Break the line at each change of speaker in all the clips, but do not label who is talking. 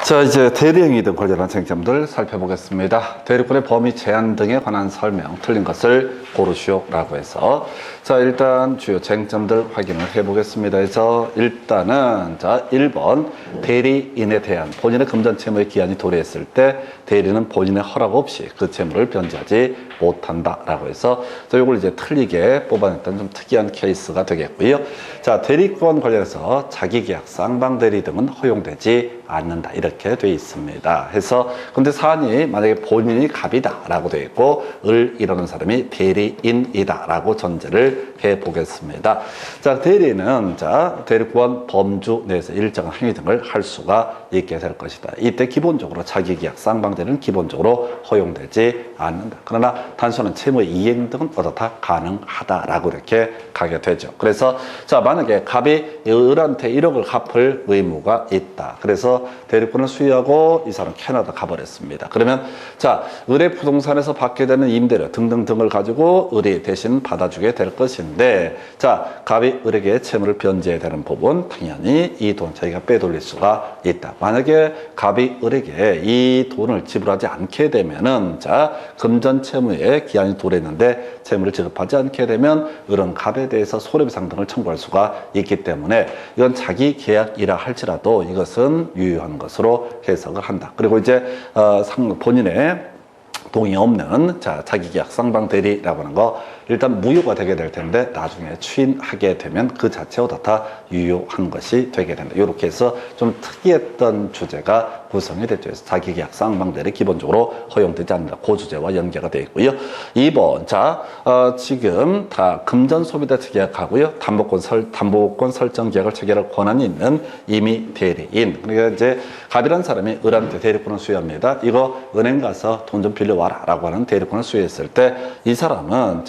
자, 이제 대리행위 등 관련한 쟁점들 살펴보겠습니다. 대리권의 범위 제한 등에 관한 설명, 틀린 것을 고르시오라고 해서 자, 일단 주요 쟁점들 확인을 해보겠습니다. 그래서 일단은 자, 1번 대리인에 대한 본인의 금전 채무의 기한이 도래했을 때 대리는 본인의 허락 없이 그 채무를 변제하지 못한다라고 해서 자, 이걸 이제 틀리게 뽑아냈던 좀 특이한 케이스가 되겠고요. 자, 대리권 관련해서 자기계약, 쌍방대리 등은 허용되지 않는다 이렇게 돼 있습니다. 해서 근데 사안이 만약에 본인이 갑이다라고 돼 있고 을 이러는 사람이 대리인이다라고 전제를 해 보겠습니다. 자, 대리는 자 대리권 범주 내에서 일정한 행위 등을 할 수가 있게 될 것이다. 이때 기본적으로 자기계약, 쌍방대리는 기본적으로 허용되지 않는다. 그러나 단순한 채무의 이행 등은 어떻다 가능하다라고 이렇게 가게 되죠. 그래서 자 만약에 갑이 을한테 1억을 갚을 의무가 있다. 그래서 대리권을 수여하고 이 사람 캐나다 가버렸습니다. 그러면 자 을의 부동산에서 받게 되는 임대료 등등등을 가지고 을이 대신 받아주게 될 것인데 자 갑이 을에게 채무를 변제해야 되는 부분 당연히 이 돈 자기가 빼돌릴 수가 있다. 만약에 갑이 을에게 이 돈을 지불하지 않게 되면은 자 금전 채무의 기한이 도래했는데 채무를 지급하지 않게 되면 을은 갑에 대해서 손해배상 등을 청구할 수가 있기 때문에 이건 자기 계약이라 할지라도 이것은 유효한 것으로 해석을 한다. 그리고 이제 본인의 동의 없는 자기계약 쌍방대리라고 하는 거 일단 무효가 되게 될 텐데 나중에 추인하게 되면 그 자체가 다 유효한 것이 되게 된다. 이렇게 해서 좀 특이했던 주제가 구성이 됐죠. 그래서 자기계약 쌍방대리 기본적으로 허용되지 않는다. 그 주제와 연계가 되어 있고요. 2번 지금 다 금전소비대 계약하고요. 담보권 설정 계약을 체결할 권한이 있는 임의 대리인. 그러니까 이제 갑이라는 사람이 을한테 대리권을 수여합니다. 이거 은행 가서 돈 좀 빌려와라 라고 하는 대리권을 수여했을 때 이 사람은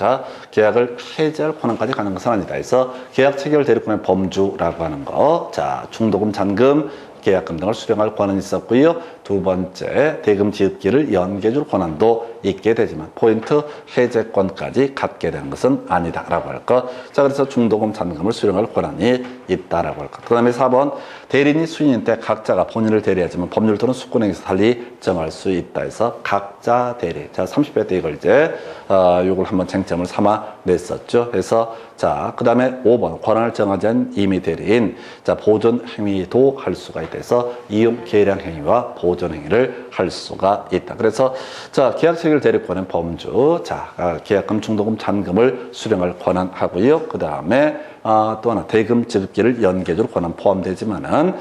계약을 해지할 권한까지 가는 것은 아니다. 그래서 계약 체결 대리권의 범주라고 하는 거, 중도금, 잔금, 계약금 등을 수령할 권한이 있었고요. 두 번째, 대금 지급기를 연계해줄 권한도 있게 되지만 포인트 해제권까지 갖게 되는 것은 아니다라고 할 것. 자, 그래서 중도금, 잔금을 수령할 권한이 있다라고 할 것. 그 다음에 4번, 대리인이 수인인 때 각자가 본인을 대리하지만 법률 또는 수권행위에서 달리 정할 수 있다 해서 각자 대리. 자, 30회 때 이걸 이제 요걸 한번 쟁점을 삼아 냈었죠. 그래서 자, 그 다음에 5번, 권한을 정하지 않은 임의 대리인. 자, 보존 행위도 할 수가 있다 해서 이용 계량 행위와 보존 행위를 할 수가 있다. 그래서 자, 계약 체결 대리권은 범주. 자, 계약금, 중도금, 잔금을 수령할 권한 하고요. 그 다음에 또 하나 대금 지급기를 연계해줄 권한 포함되지만은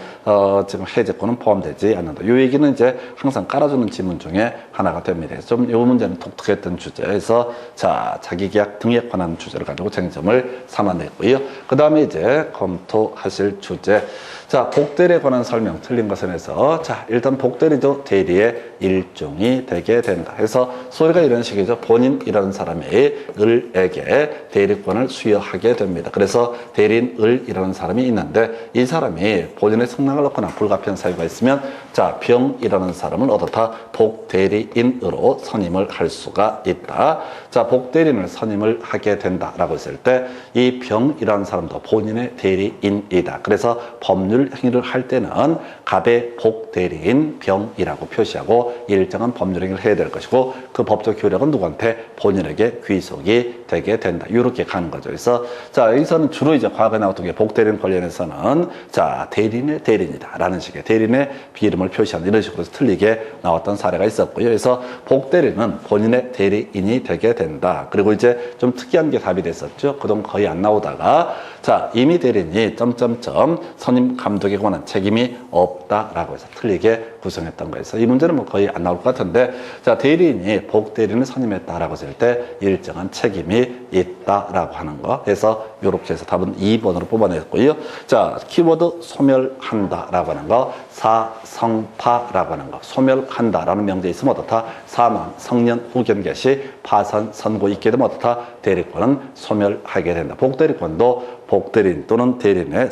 지금 해제권은 포함되지 않는다. 이 얘기는 이제 항상 깔아주는 지문 중에 하나가 됩니다. 좀 이 문제는 독특했던 주제에서 자 자기계약 등에 관한 주제를 가지고 쟁점을 삼아냈고요. 그 다음에 이제 검토하실 주제. 자, 복대리에 관한 설명 틀린 것에 대해서 자 일단 복대리도 대리의 일종이 되게 된다. 그래서 소리가 이런 식이죠. 본인이라는 사람이 을에게 대리권을 수여하게 됩니다. 그래서 대리인 을이라는 사람이 있는데 이 사람이 본인의 승낙을 얻거나 불가피한 사유가 있으면 자 병이라는 사람을 어떻다 복대리인으로 선임을 할 수가 있다. 자, 복대리인을 선임을 하게 된다라고 했을 때 이 병이라는 사람도 본인의 대리인이다. 그래서 법률 행위를 할 때는 갑의 복대리인 병이라고 표시하고 일정한 법률 행위를 해야 될 것이고 그 법적 효력은 누구한테 본인에게 귀속이 되게 된다. 이렇게 가는 거죠. 그래서 자 여기서는 주로 이제 과거에 나왔던 게 복대리인 관련해서는 자 대리인의 대리인이다라는 식의 대리인의 비름을 표시하는 이런 식으로 틀리게 나왔던 사례가 있었고요. 그래서 복대리는 본인의 대리인이 되게 된다. 그리고 이제 좀 특이한 게 답이 됐었죠. 그동안 거의 안 나오다가 자 임의 대리인이 점점점 선임 감독에 관한 책임이 없다라고 해서 틀리게 구성했던 거에서 이 문제는 뭐 거의 안 나올 것 같은데 자 대리인이 복대리인을 선임했다라고 했을 때 일정한 책임이 있다라고 하는 거 해서 이렇게 해서 답은 2번으로 뽑아냈고요. 자 키워드 소멸한다라고 하는 거 사성파라고 하는 거 소멸한다라는 명제 있으면 어떻다 사망 성년 후견 개시 파산 선고 있게 되면 어떻다 대리권은 소멸하게 된다. 복대리권도 복대리인 또는 대리인의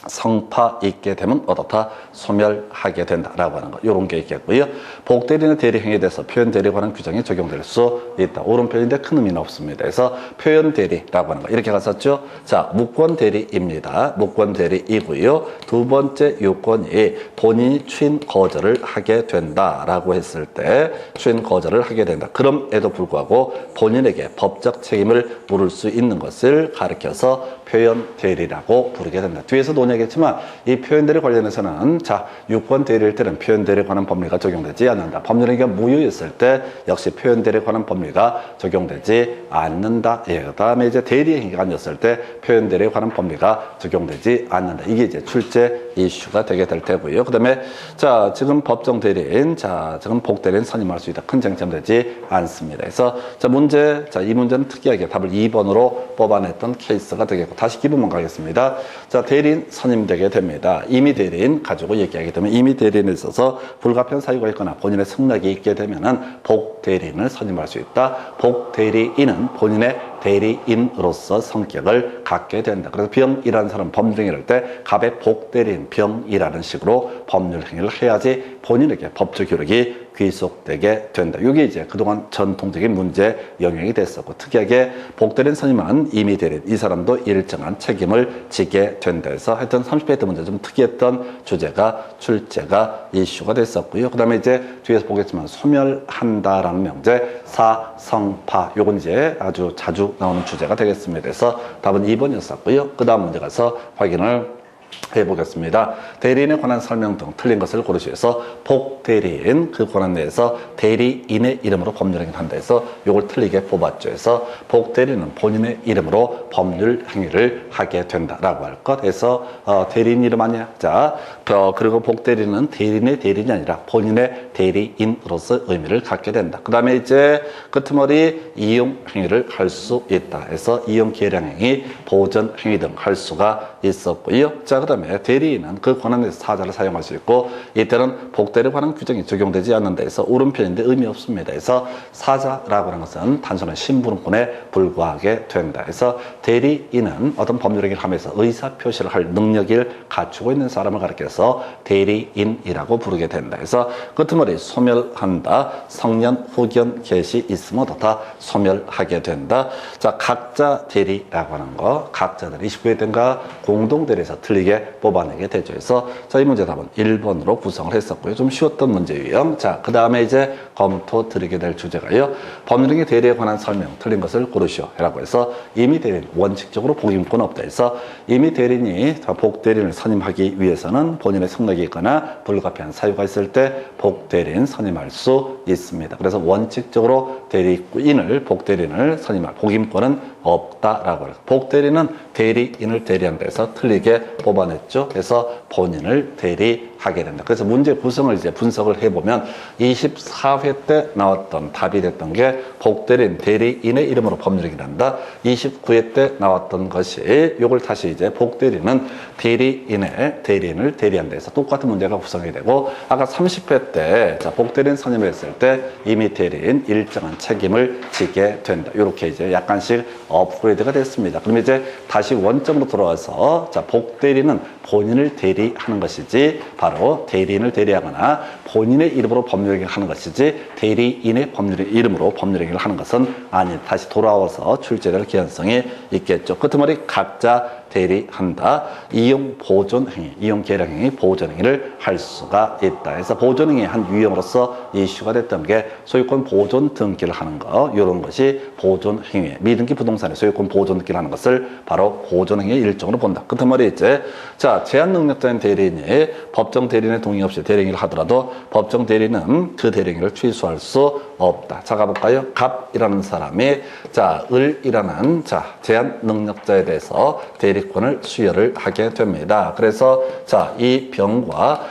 성파 있게 되면 어떻다? 소멸하게 된다라고 하는 거. 이런 게 있겠고요. 복대리는 대리행위에 대해서 표현대리에 관한 규정이 적용될 수 있다. 옳은 표현인데 큰 의미는 없습니다. 그래서 표현대리라고 하는 거. 이렇게 갔었죠? 자, 무권대리입니다. 무권대리이고요. 두 번째 요건이 본인이 추인 거절을 하게 된다라고 했을 때 추인 거절을 하게 된다. 그럼에도 불구하고 본인에게 법적 책임을 물을 수 있는 것을 가리켜서 표현대리라고 부르게 된다. 뒤에서 논의하겠지만 이 표현대리 관련해서는 자, 유권대리일 때는 표현대리에 관한 법리가 적용되지 않는다. 법률행위가 무효였을 때 역시 표현대리에 관한 법리가 적용되지 않는다. 예, 그 다음에 이제 대리행위가 아니었을 때 표현대리에 관한 법리가 적용되지 않는다. 이게 이제 출제 이슈가 되게 될 테고요. 그 다음에 자, 지금 법정 대리인, 자, 지금 복대리인 선임할 수 있다. 큰 쟁점되지 않습니다. 그래서 자, 문제, 자, 이 문제는 특이하게 답을 2번으로 뽑아냈던 케이스가 되겠고, 다시 기본만 가겠습니다. 자, 대리인 선임되게 됩니다. 임의 대리인 가지고 얘기하게 되면 임의 대리인에 있어서 불가피한 사유가 있거나 본인의 승낙이 있게 되면은 복대리인을 선임할 수 있다. 복대리인은 본인의 대리인으로서 성격을 갖게 된다. 그래서 병이라는 사람은 법률행위를 할 때 갑의 복대리인 병이라는 식으로 법률행위를 해야지 본인에게 법적 효력이 귀속되게 된다. 이게 이제 그동안 전통적인 문제 영역이 됐었고, 특이하게 복대리인 선임한 임의 대리인, 이 사람도 일정한 책임을 지게 된다 해서 하여튼 30회 때 문제 좀 특이했던 주제가 출제가 이슈가 됐었고요. 그 다음에 이제 뒤에서 보겠지만 소멸한다라는 명제, 사성파, 요건 이제 아주 자주 나오는 주제가 되겠습니다. 그래서 답은 2번이었었고요. 그 다음 문제 가서 확인을 해보겠습니다. 대리인에 관한 설명 등 틀린 것을 고르시면서 복대리인, 그 권한 내에서 대리인의 이름으로 법률행위를 한다 해서 이걸 틀리게 뽑았죠. 그래서 복대리인은 본인의 이름으로 법률행위를 하게 된다라고 할 것. 그래서 대리인 이름 아니야. 자, 그리고 복대리인은 대리인의 대리인이 아니라 본인의 대리인으로서 의미를 갖게 된다. 그 다음에 이제 끄트머리 이용행위를 할 수 있다 해서 이용계량행위, 보전행위 등 할 수가 있었고요. 자, 그 다음에 대리인은 그 권한에서 사자를 사용할 수 있고, 이때는 복대리에 관한 규정이 적용되지 않는다 해서 옳은 표현인데 의미 없습니다. 그래서 사자라고 하는 것은 단순한 심부름꾼에 불과하게 된다 해서 대리인은 어떤 법률행위를 하면서 의사표시를 할 능력을 갖추고 있는 사람을 가리켜서 대리인이라고 부르게 된다 해서 끄트머리 소멸한다. 성년, 후견, 계시 있으면 어떻다? 소멸하게 된다. 자, 각자 대리라고 하는 거, 각자들이 29회 때인가 공동대리에서 틀리게 뽑아내게 되죠. 그래서 자, 이 문제 답은 1번으로 구성을 했었고요. 좀 쉬웠던 문제 유형. 자, 그 다음에 이제 검토 드리게 될 주제가요. 법률행위 대리에 관한 설명 틀린 것을 고르시오 라고 해서 임의 대리인 원칙적으로 복임권 없다 해서 임의 대리인이 복대리인을 선임하기 위해서는 본인의 승낙이 있거나 불가피한 사유가 있을 때 복대리인 선임할 수 있습니다. 그래서 원칙적으로 대리인을 복대리인을 선임할 복임권은 없다라고 해요. 복대리는 대리인을 대리한다 해서 틀리게 뽑아냈죠. 그래서 본인을 대리하게 된다. 그래서 문제 구성을 이제 분석을 해보면 24회 때 나왔던 답이 됐던 게 복대리인, 대리인의 이름으로 법률행위를 한다. 29회 때 나왔던 것이 요걸 다시 이제 복대리는 대리인을 대리한다 해서 똑같은 문제가 구성이 되고, 아까 30회 때 자, 복대리인 선임을 했을 때 임의 대리인 일정한 책임을 지게 된다. 이렇게 이제 약간씩 업그레이드가 됐습니다. 그럼 이제 다시 원점으로 돌아와서 자, 복대리는 본인을 대리하는 것이지 바로 대리인을 대리하거나 본인의 이름으로 법률행위를 하는 것이지 대리인의 이름으로 법률행위를 하는 것은 아니. 다시 돌아와서 출제될 개연성이 있겠죠. 끄트머리 각자 대리한다. 이용 보존행위, 이용 계량행위, 보존행위를 할 수가 있다. 그래서 보존행위 한 유형으로서 이슈가 됐던 게 소유권 보존 등기를 하는 거, 이런 것이 보존행위. 미등기 부동산의 소유권 보존 등기를 하는 것을 바로 보존행위의 일종으로 본다. 끄트머리 이제 자, 제한 능력자인 대리인이 법정 대리인의 동의 없이 대리행위를 하더라도 법정 대리인은 그 대리행위를 취소할 수 없다. 자, 가볼까요? 갑이라는 사람이 자, 을이라는 자, 제한 능력자에 대해서 대리권을 수여를 하게 됩니다. 그래서 자, 이 병과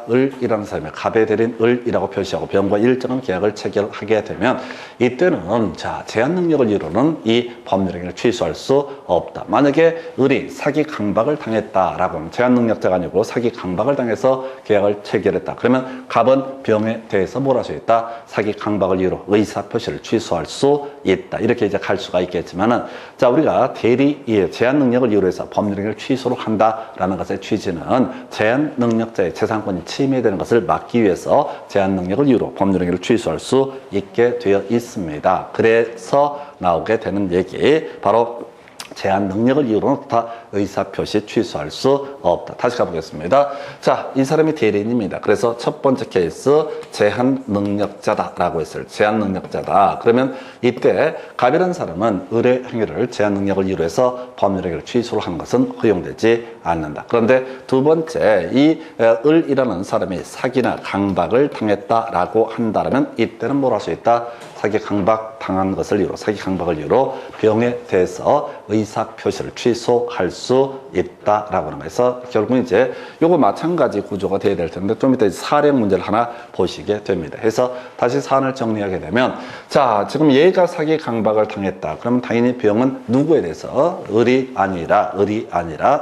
을이라는 사람이 갑의 대리인 을이라고 표시하고 병과 일정한 계약을 체결하게 되면 이때는 자, 제한 능력을 이루는 이 법률행위를 취소할 수 없다. 만약에 을이 사기 강박을 당했다라고 하면 제한 능력자가 아니고 사기 강박을 당해서 계약을 체결했다. 그러면 갑은 병에 대해서 뭘 할 수 있다? 사기 강박을 이유로 의사 표시를 취소할 수 있다. 이렇게 이제 갈 수가 있겠지만은 자, 우리가 대리의 제한 능력을 이유로 해서 법률행위를 취소를 한다라는 것의 취지는 제한 능력자의 재산권이 침해되는 것을 막기 위해서 제한 능력을 이유로 법률행위를 취소할 수 있게 되어 있습니다. 그래서 나오게 되는 얘기 바로 제한 능력을 이유로는 다 의사표시 취소할 수 없다. 다시 가보겠습니다. 자, 이 사람이 대리인입니다. 그래서 첫 번째 케이스 제한 능력자다라고 했어요. 제한 능력자다. 그러면 이때 갑이라는 사람은 을의 행위를 제한 능력을 이유로 해서 법률행위를 취소를 하는 것은 허용되지 않는다. 그런데 두 번째 이 을이라는 사람이 사기나 강박을 당했다라고 한다면 이때는 뭘 할 수 있다? 사기 강박 당한 것을 이유로 사기 강박을 이유로 병에 대해서 의사 표시를 취소할 수 있다라고 하는 거에서 결국은 이제 요거 마찬가지 구조가 돼야 될 텐데 좀 이따 사례 문제를 하나 보시게 됩니다. 그래서 다시 사안을 정리하게 되면 자, 지금 얘가 사기 강박을 당했다. 그럼 당연히 병은 누구에 대해서 을이 아니라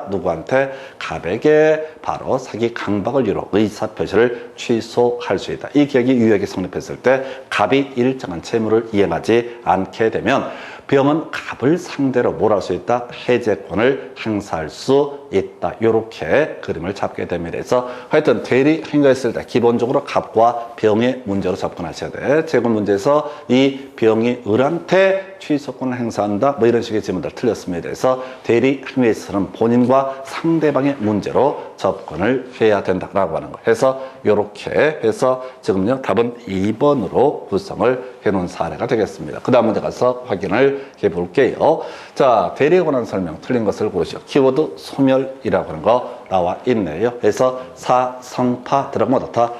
누구한테 갑에게 바로 사기 강박을 이유로 의사 표시를 취소할 수 있다. 이 계약이 유효하게 성립했을 때 갑이 일정한 채무를 이행하지 않게 되면 병은 갑을 상대로 뭘 할 수 있다? 해제권을 행사할 수 있다. 이렇게 그림을 잡게 됩니다. 그래서 하여튼 대리 행위가 있을 때 기본적으로 갑과 병의 문제로 접근하셔야 돼. 재건 문제에서 이 병이 을한테 취소권을 행사한다. 뭐 이런 식의 질문들 틀렸습니다. 그래서 대리 행위에 있어서는 본인과 상대방의 문제로 접근을 해야 된다라고 하는 거. 해서 이렇게 해서 지금요 답은 2번으로 구성을 해놓은 사례가 되겠습니다. 그 다음 문제 가서 확인을 해볼게요. 자, 대리에 관한 설명 틀린 것을 고르시오. 키워드 소멸이라고 하는 거 나와 있네요. 그래서 사성파 들어가면 어떻다?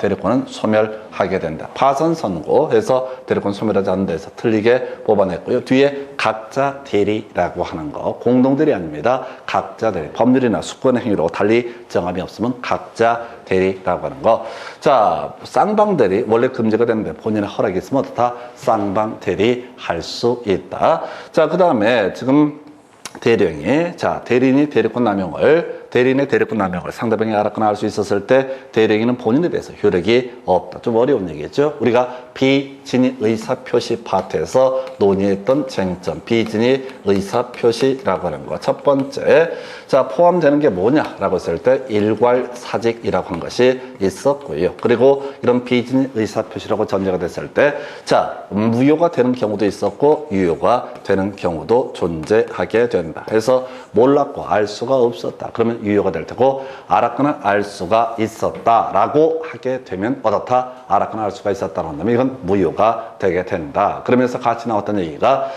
대리권은 소멸하게 된다. 파선 선고 해서 대리권 소멸하지 않는 데서 틀리게 뽑아냈고요. 뒤에 각자 대리라고 하는 거 공동 대리 아닙니다. 각자 대리 법률이나 수권의 행위로 달리 정함이 없으면 각자 대리라고 하는 거. 자, 쌍방 대리 원래 금지가 되는데 본인의 허락이 있으면 어떻다? 쌍방 대리 할 수 있다. 자, 그 다음에 지금 대리행위. 자, 대리인의 대리권 남용을 상대방이 알았거나 알 수 있었을 때 대리행위는 본인에 대해서 효력이 없다. 좀 어려운 얘기겠죠? 우리가 비진의 의사표시 파트에서 논의했던 쟁점, 비진의 의사표시라고 하는 거. 첫 번째, 자, 포함되는 게 뭐냐라고 했을 때 일괄사직이라고 하는 것이 있었고요. 그리고 이런 비진의 의사표시라고 전제가 됐을 때, 자, 무효가 되는 경우도 있었고 유효가 되는 경우도 존재하게 된다. 그래서 몰랐고 알 수가 없었다. 그러면 유효가 될 테고 알았거나 알 수가 있었다라고 하게 되면 어떻다? 알았거나 알 수가 있었다고 한다면 이건 무효가 되게 된다. 그러면서 같이 나왔던 얘기가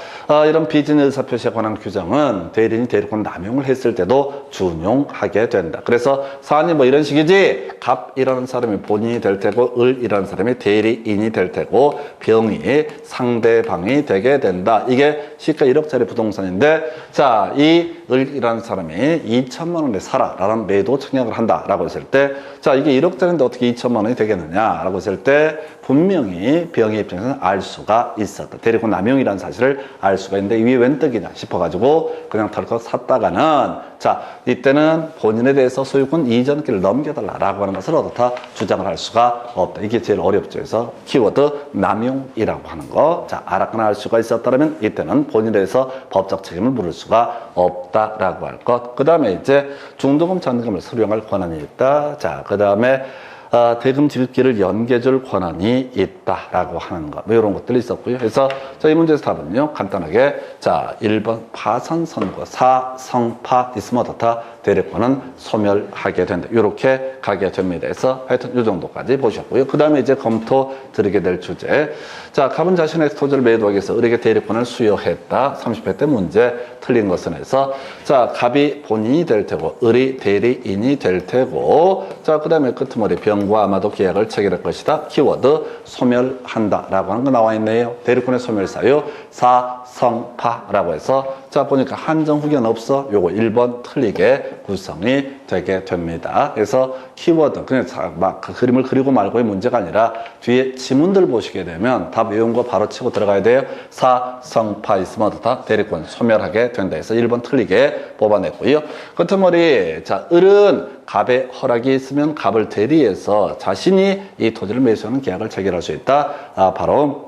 이런 비진의 의사표시에 관한 규정은 대리인이 대리권 남용을 했을 때도 준용하게 된다. 그래서 사안이 뭐 이런 식이지 갑이라는 사람이 본인이 될 테고 을이라는 사람이 대리인이 될 테고 병이 상대방이 되게 된다. 이게 시가 1억짜리 부동산인데 자, 이 을이라는 사람이 2천만 원에 사라라는 매도 청약을 한다라고 했을 때 자, 이게 1억짜리인데 어떻게 2천만 원이 되겠느냐라고 했을 때 분명히 병의 입장에서는 알 수가 있었다. 대리권 남용이라는 사실을 알 수가 있는데 이게 웬 떡이냐 싶어가지고 그냥 덜컥 샀다가는 자, 이때는 본인에 대해서 소유권 이전기를 넘겨달라라고 하는 것을 어떻다? 주장을 할 수가 없다. 이게 제일 어렵죠. 그래서 키워드 남용이라고 하는 거. 자, 알았거나 알 수가 있었다면 이때는 본인에 대해서 법적 책임을 물을 수가 없다라고 할 것. 그 다음에 이제 중도금 잔금을 수령할 권한이 있다. 자, 그 다음에 대금 지급기를 연계줄 권한이 있다라고 하는 것, 뭐 이런 것들이 있었고요. 그래서 이 문제에서 답은요, 간단하게 자, 1번 파선 선고 사성파 있으면 어떻다? 대리권은 소멸하게 된다. 이렇게 가게 됩니다. 그래서 하여튼 이 정도까지 보셨고요. 그 다음에 이제 검토 드리게 될 주제. 자, 갑은 자신의 토지를 매도하기 위해서 을에게 대리권을 수여했다. 30회 때 문제 틀린 것은 해서 자, 갑이 본인이 될 테고 을이 대리인이 될 테고 자, 그 다음에 끄트머리 병과 아마도 계약을 체결할 것이다. 키워드 소멸한다 라고 하는 거 나와 있네요. 대리권의 소멸사유 사성파라고 해서 자, 보니까 한정 후견 없어. 요거 1번 틀리게 구성이 되게 됩니다. 그래서 키워드, 그냥 막 그 그림을 그리고 말고의 문제가 아니라 뒤에 지문들 보시게 되면 답 외운 거 바로 치고 들어가야 돼요. 사성파 있으면 다 대리권 소멸하게 된다 해서 1번 틀리게 뽑아냈고요. 끝머리, 자, 을은 갑의 허락이 있으면 갑을 대리해서 자신이 이 토지를 매수하는 계약을 체결할 수 있다. 바로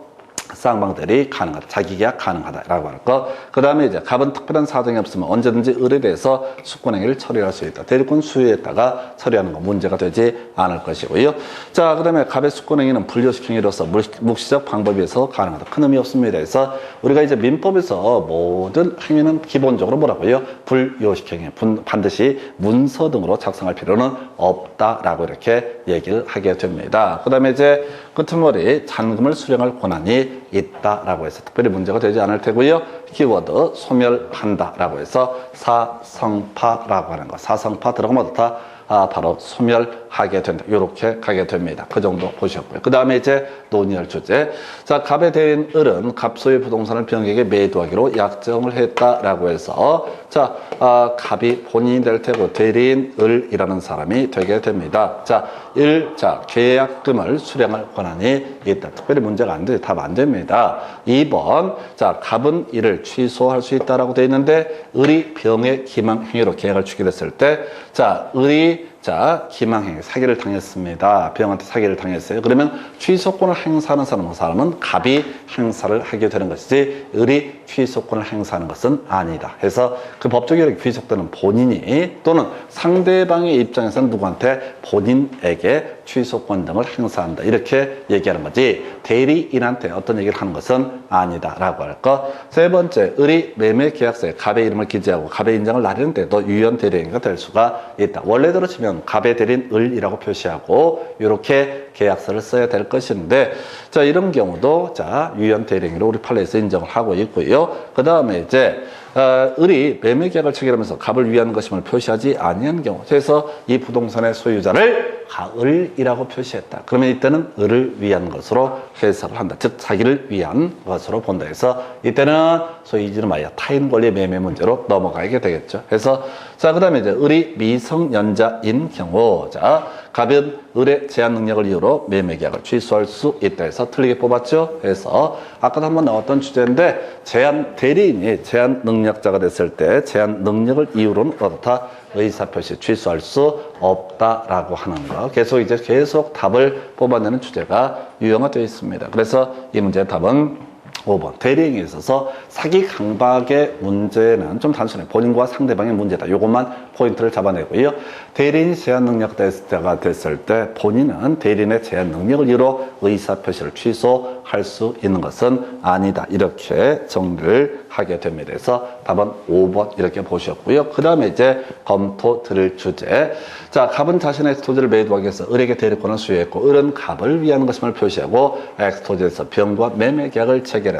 쌍방대리 가능하다. 자기 계약 가능하다라고 할 거. 그 다음에 이제 갑은 특별한 사정이 없으면 언제든지 을에 대해서 숙권행위를 처리할 수 있다. 대리권 수요에다가 처리하는 거 문제가 되지 않을 것이고요. 자, 그 다음에 갑의 숙권행위는 불요식행위로서 묵시적 방법에서 가능하다. 큰 의미 없습니다. 그래서 우리가 이제 민법에서 모든 행위는 기본적으로 뭐라고요? 불요식행위. 반드시 문서 등으로 작성할 필요는 없다라고 이렇게 얘기를 하게 됩니다. 그 다음에 이제 끝머리 잔금을 수령할 권한이 있다라고 해서 특별히 문제가 되지 않을 테고요. 키워드 소멸한다라고 해서 사성파라고 하는 거. 사성파 들어가면 다 바로 소멸하게 된다. 이렇게 가게 됩니다. 그 정도 보셨고요. 그 다음에 이제 논의할 주제. 자, 갑의 대리인 을은 갑 소유의 부동산을 병에게 매도하기로 약정을 했다라고 해서 자, 갑이 본인이 될 테고 대리인 을이라는 사람이 되게 됩니다. 자, 자, 계약금을 수령할 권한이 있다. 특별히 문제가 안 돼. 답 안 됩니다. 2번. 자, 갑은 이를 취소할 수 있다라고 되어 있는데 을이 병의 기망행위로 계약을 취결했을 때 자, 을이 자, 기망행위, 사기를 당했습니다. 병한테 사기를 당했어요. 그러면 취소권을 행사하는 사람은 갑이 행사를 하게 되는 것이지 을이 취소권을 행사하는 것은 아니다. 해서 그 법적으로 귀속되는 본인이 또는 상대방의 입장에서는 누구한테 본인에게 취소권 등을 행사한다. 이렇게 얘기하는 거지 대리인한테 어떤 얘기를 하는 것은 아니다. 라고 할 거. 세 번째, 을이 매매계약서에 갑의 이름을 기재하고 갑의 인장을 나르는 때도 유연 대리인이 될 수가 있다. 원래대로 치면 갑의 대리인 을이라고 표시하고 이렇게 계약서를 써야 될 것인데 자, 이런 경우도 자, 유연 대리인으로 우리 판례에서 인정을 하고 있고요. 그 다음에 이제 을이 매매계약을 체결하면서 갑을 위한 것임을 표시하지 아니한 경우, 그래서 이 부동산의 소유자를 을이라고 표시했다. 그러면 이때는 을을 위한 것으로 해석을 한다. 즉 자기를 위한 것으로 본다 해서 이때는 소위 이름하여 타인 권리 매매 문제로 넘어가게 되겠죠. 그래서 자, 그다음에 이제 을이 미성년자인 경우, 자, 갑은 을의 제한 능력을 이유로 매매 계약을 취소할 수 있다 해서 틀리게 뽑았죠. 그래서 아까도 한번 나왔던 주제인데 제한 대리인이 제한 능력자가 됐을 때 제한 능력을 이유로는 어떻다? 의사표시 취소할 수 없다라고 하는 거. 계속 답을 뽑아내는 주제가 유형화되어 있습니다. 그래서 이 문제의 답은 5번. 대리인에 있어서 사기 강박의 문제는 좀 단순해. 본인과 상대방의 문제다. 이것만 포인트를 잡아내고요. 대리인 제한 능력자가 됐을 때 본인은 대리인의 제한 능력을 이유로 의사표시를 취소할 수 있는 것은 아니다. 이렇게 정리를 하게 됩니다. 그래서 답은 5번 이렇게 보셨고요. 그 다음에 이제 검토 드릴 주제. 자, 갑은 자신의 토지를 매도하기 위해서 을에게 대리권을 수여했고 을은 갑을 위한 것임을 표시하고 X토지에서 병과 매매 계약을 체결했다.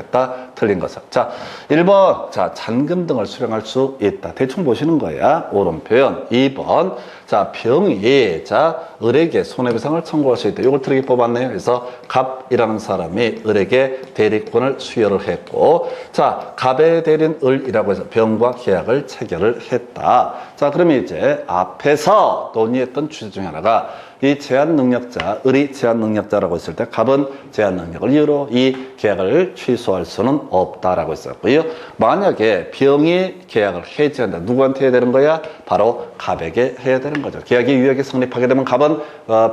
틀린 것은. 자, 1번. 자, 잔금 등을 수령할 수 있다. 대충 보시는 거야. 옳은 표현. 2번. 자, 병이 자, 을에게 손해배상을 청구할 수 있다. 이걸 틀리게 뽑았네요. 그래서 갑이라는 사람이 을에게 대리권을 수여를 했고, 자, 갑의 대리인 을이라고 해서 병과 계약을 체결을 했다. 자, 그러면 이제 앞에서 논의했던 주제 중에 하나가 이 제한 능력자, 을이 제한 능력자라고 했을 때 갑은 제한 능력을 이유로 이 계약을 취소할 수는 없다라고 했었고요. 만약에 병이 계약을 해지한다. 누구한테 해야 되는 거야? 바로 갑에게 해야 되는 거죠. 계약이 유효하게 성립하게 되면 갑은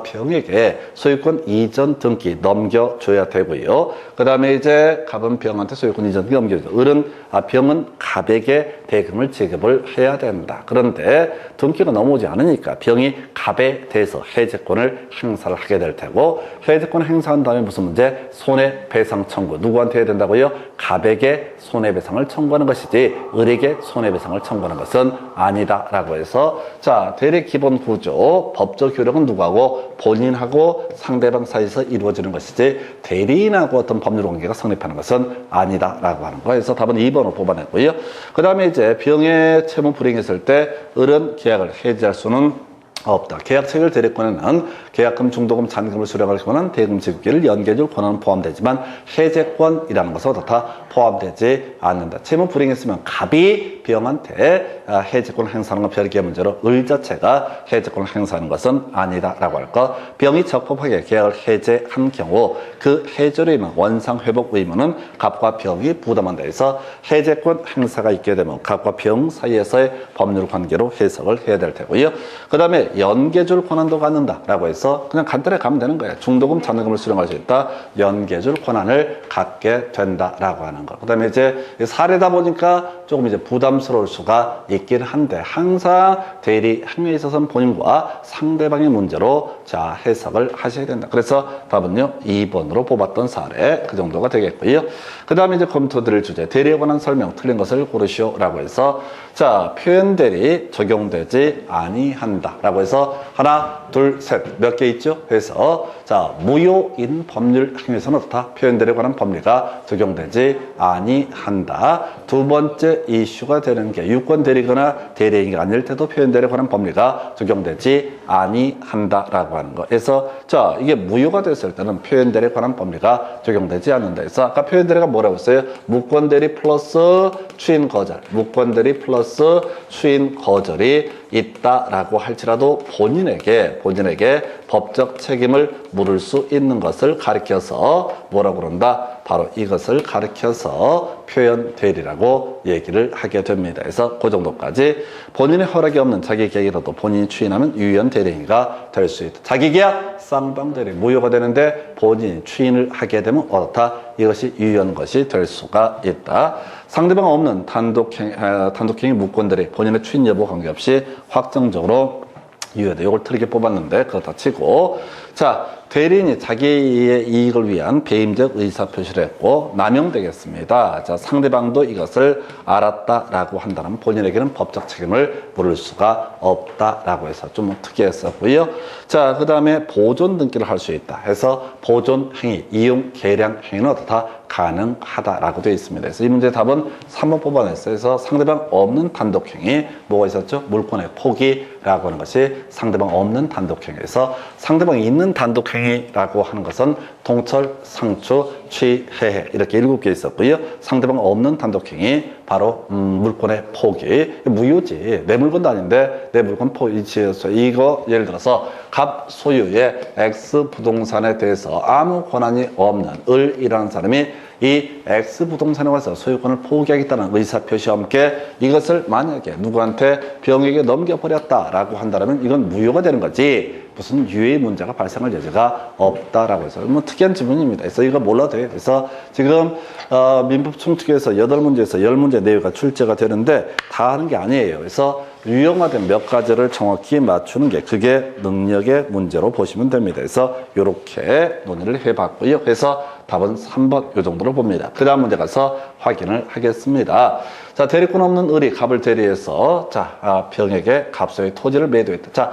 병에게 소유권 이전 등기 넘겨줘야 되고요. 그 다음에 이제 갑은 병한테 소유권 이전 등기 넘겨줘요. 을은 병은 갑에게 대금을 지급을 해야 된다. 그런데 등기가 넘어오지 않으니까 병이 갑에 대해서 해제권을 행사를 하게 될 테고, 해제권을 행사한 다음에 무슨 문제? 손해배상 청구. 누구한테 해야 된다고요? 갑에게 손해배상을 청구하는 것이지 을에게 손해배상을 청구하는 것은 아니다라고 해서, 자, 대리 기본 구조, 법적 효력은 누구하고? 본인하고 상대방 사이에서 이루어지는 것이지 대리인하고 어떤 법률 관계가 성립하는 것은 아니다라고 하는 거. 그래서 답은 2번으로 뽑아냈고요. 그 다음에 이제 병의 채무 불이행했을 때 을은 계약을 해지할 수는 없다. 계약 체결 대리권에는 계약금, 중도금, 잔금을 수령할 경우는 대금 지급기를 연계해줄 권한은 포함되지만 해제권이라는 것은 다 포함되지 않는다. 채무 불이행했으면 갑이 병한테 해제권 행사하는 건 별개의 문제로 을 자체가 해제권 행사하는 것은 아니다라고 할 것. 병이 적법하게 계약을 해제한 경우 그 해제로 인한 원상회복 의무는 갑과 병이 부담한다 해서 해제권 행사가 있게 되면 갑과 병 사이에서의 법률 관계로 해석을 해야 될 테고요. 그 다음에 연계줄 권한도 갖는다라고 해서 그냥 간단하게 가면 되는 거예요. 중도금, 잔금을 수령할 수 있다. 연계줄 권한을 갖게 된다라고 하는 거. 그 다음에 이제 사례다 보니까 조금 이제 부담스러울 수가 있긴 한데 항상 대리 행위에 있어서는 본인과 상대방의 문제로 자 해석을 하셔야 된다. 그래서 답은요 2번으로 뽑았던 사례 그 정도가 되겠고요. 그 다음에 이제 검토드릴 주제 대리에 관한 설명 틀린 것을 고르시오라고 해서 자 표현 대리 적용되지 아니한다라고 해서 하나 둘 셋 몇 개 있죠? 해서 자 무효인 법률 행위에서는 다 표현 대리에 관한 법리가 적용되지 아니한다. 두 번째 이슈가 되는 게 유권 대리거나 대리행위가 아닐 때도 표현 대리에 관한 법리가 적용되지 아니한다라고 하는 거. 그래서 자 이게 무효가 됐을 때는 표현 대리에 관한 법리가 적용되지 않는다. 그래서 아까 표현 대리가 뭐라고 했어요? 무권 대리 플러스 추인 거절, 무권 대리 플러스 추인 거절이 있다라고 할지라도 본인에게 법적 책임을 물을 수 있는 것을 가리켜서 뭐라고 그런다? 바로 이것을 가리켜서 표현 대리라고 얘기를 하게 됩니다. 그래서 그 정도까지 본인의 허락이 없는 자기 계약이라도 본인이 추인하는 유연 대리행위가 될 수 있다. 자기 계약 쌍방 대리 무효가 되는데 본인이 추인을 하게 되면 어떻다? 이것이 유연 것이 될 수가 있다. 상대방 없는 단독행위 무권 대리 본인의 추인 여부 관계없이 확정적으로 유효다. 이걸 틀리게 뽑았는데 그렇다 치고 자 대리인이 자기의 이익을 위한 배임적 의사표시를 했고 남용되겠습니다. 자 상대방도 이것을 알았다라고 한다면 본인에게는 법적 책임을 물을 수가 없다라고 해서 좀 특이했었고요. 자 그 다음에 보존 등기를 할 수 있다 해서 보존 행위, 이용 계량 행위는 다 가능하다라고 되어 있습니다. 그래서 이 문제 답은 3번 뽑아냈어요. 그래서 상대방 없는 단독행위 뭐가 있었죠? 물권의 포기라고 하는 것이 상대방 없는 단독행위에서 상대방이 있는 단독행위라고 하는 것은 동철, 상추, 취해해 이렇게 7개 있었고요. 상대방 없는 단독행위 바로 물권의 포기 무효지. 내 물건도 아닌데 내 물건 포기지어서 이거 예를 들어서 갑 소유의 X 부동산에 대해서 아무 권한이 없는 을이라는 사람이 이 X 부동산에 와서 소유권을 포기하겠다는 의사표시와 함께 이것을 만약에 누구한테 병에게 넘겨버렸다라고 한다면 이건 무효가 되는 거지 무슨 유해의 문제가 발생할 여지가 없다라고 해서 뭐 특이한 지문입니다. 그래서 이거 몰라도 돼요. 그래서 지금 민법 총칙에서 8문제에서 10문제 내용가 출제가 되는데 다 하는 게 아니에요. 그래서 유형화된 몇 가지를 정확히 맞추는 게 그게 능력의 문제로 보시면 됩니다. 그래서 이렇게 논의를 해봤고요. 그래서 답은 3번 이 정도로 봅니다. 그 다음 문제 가서 확인을 하겠습니다. 자, 대리권 없는 을이 갑을 대리해서 자, 병에게 갑소의 토지를 매도했다. 자,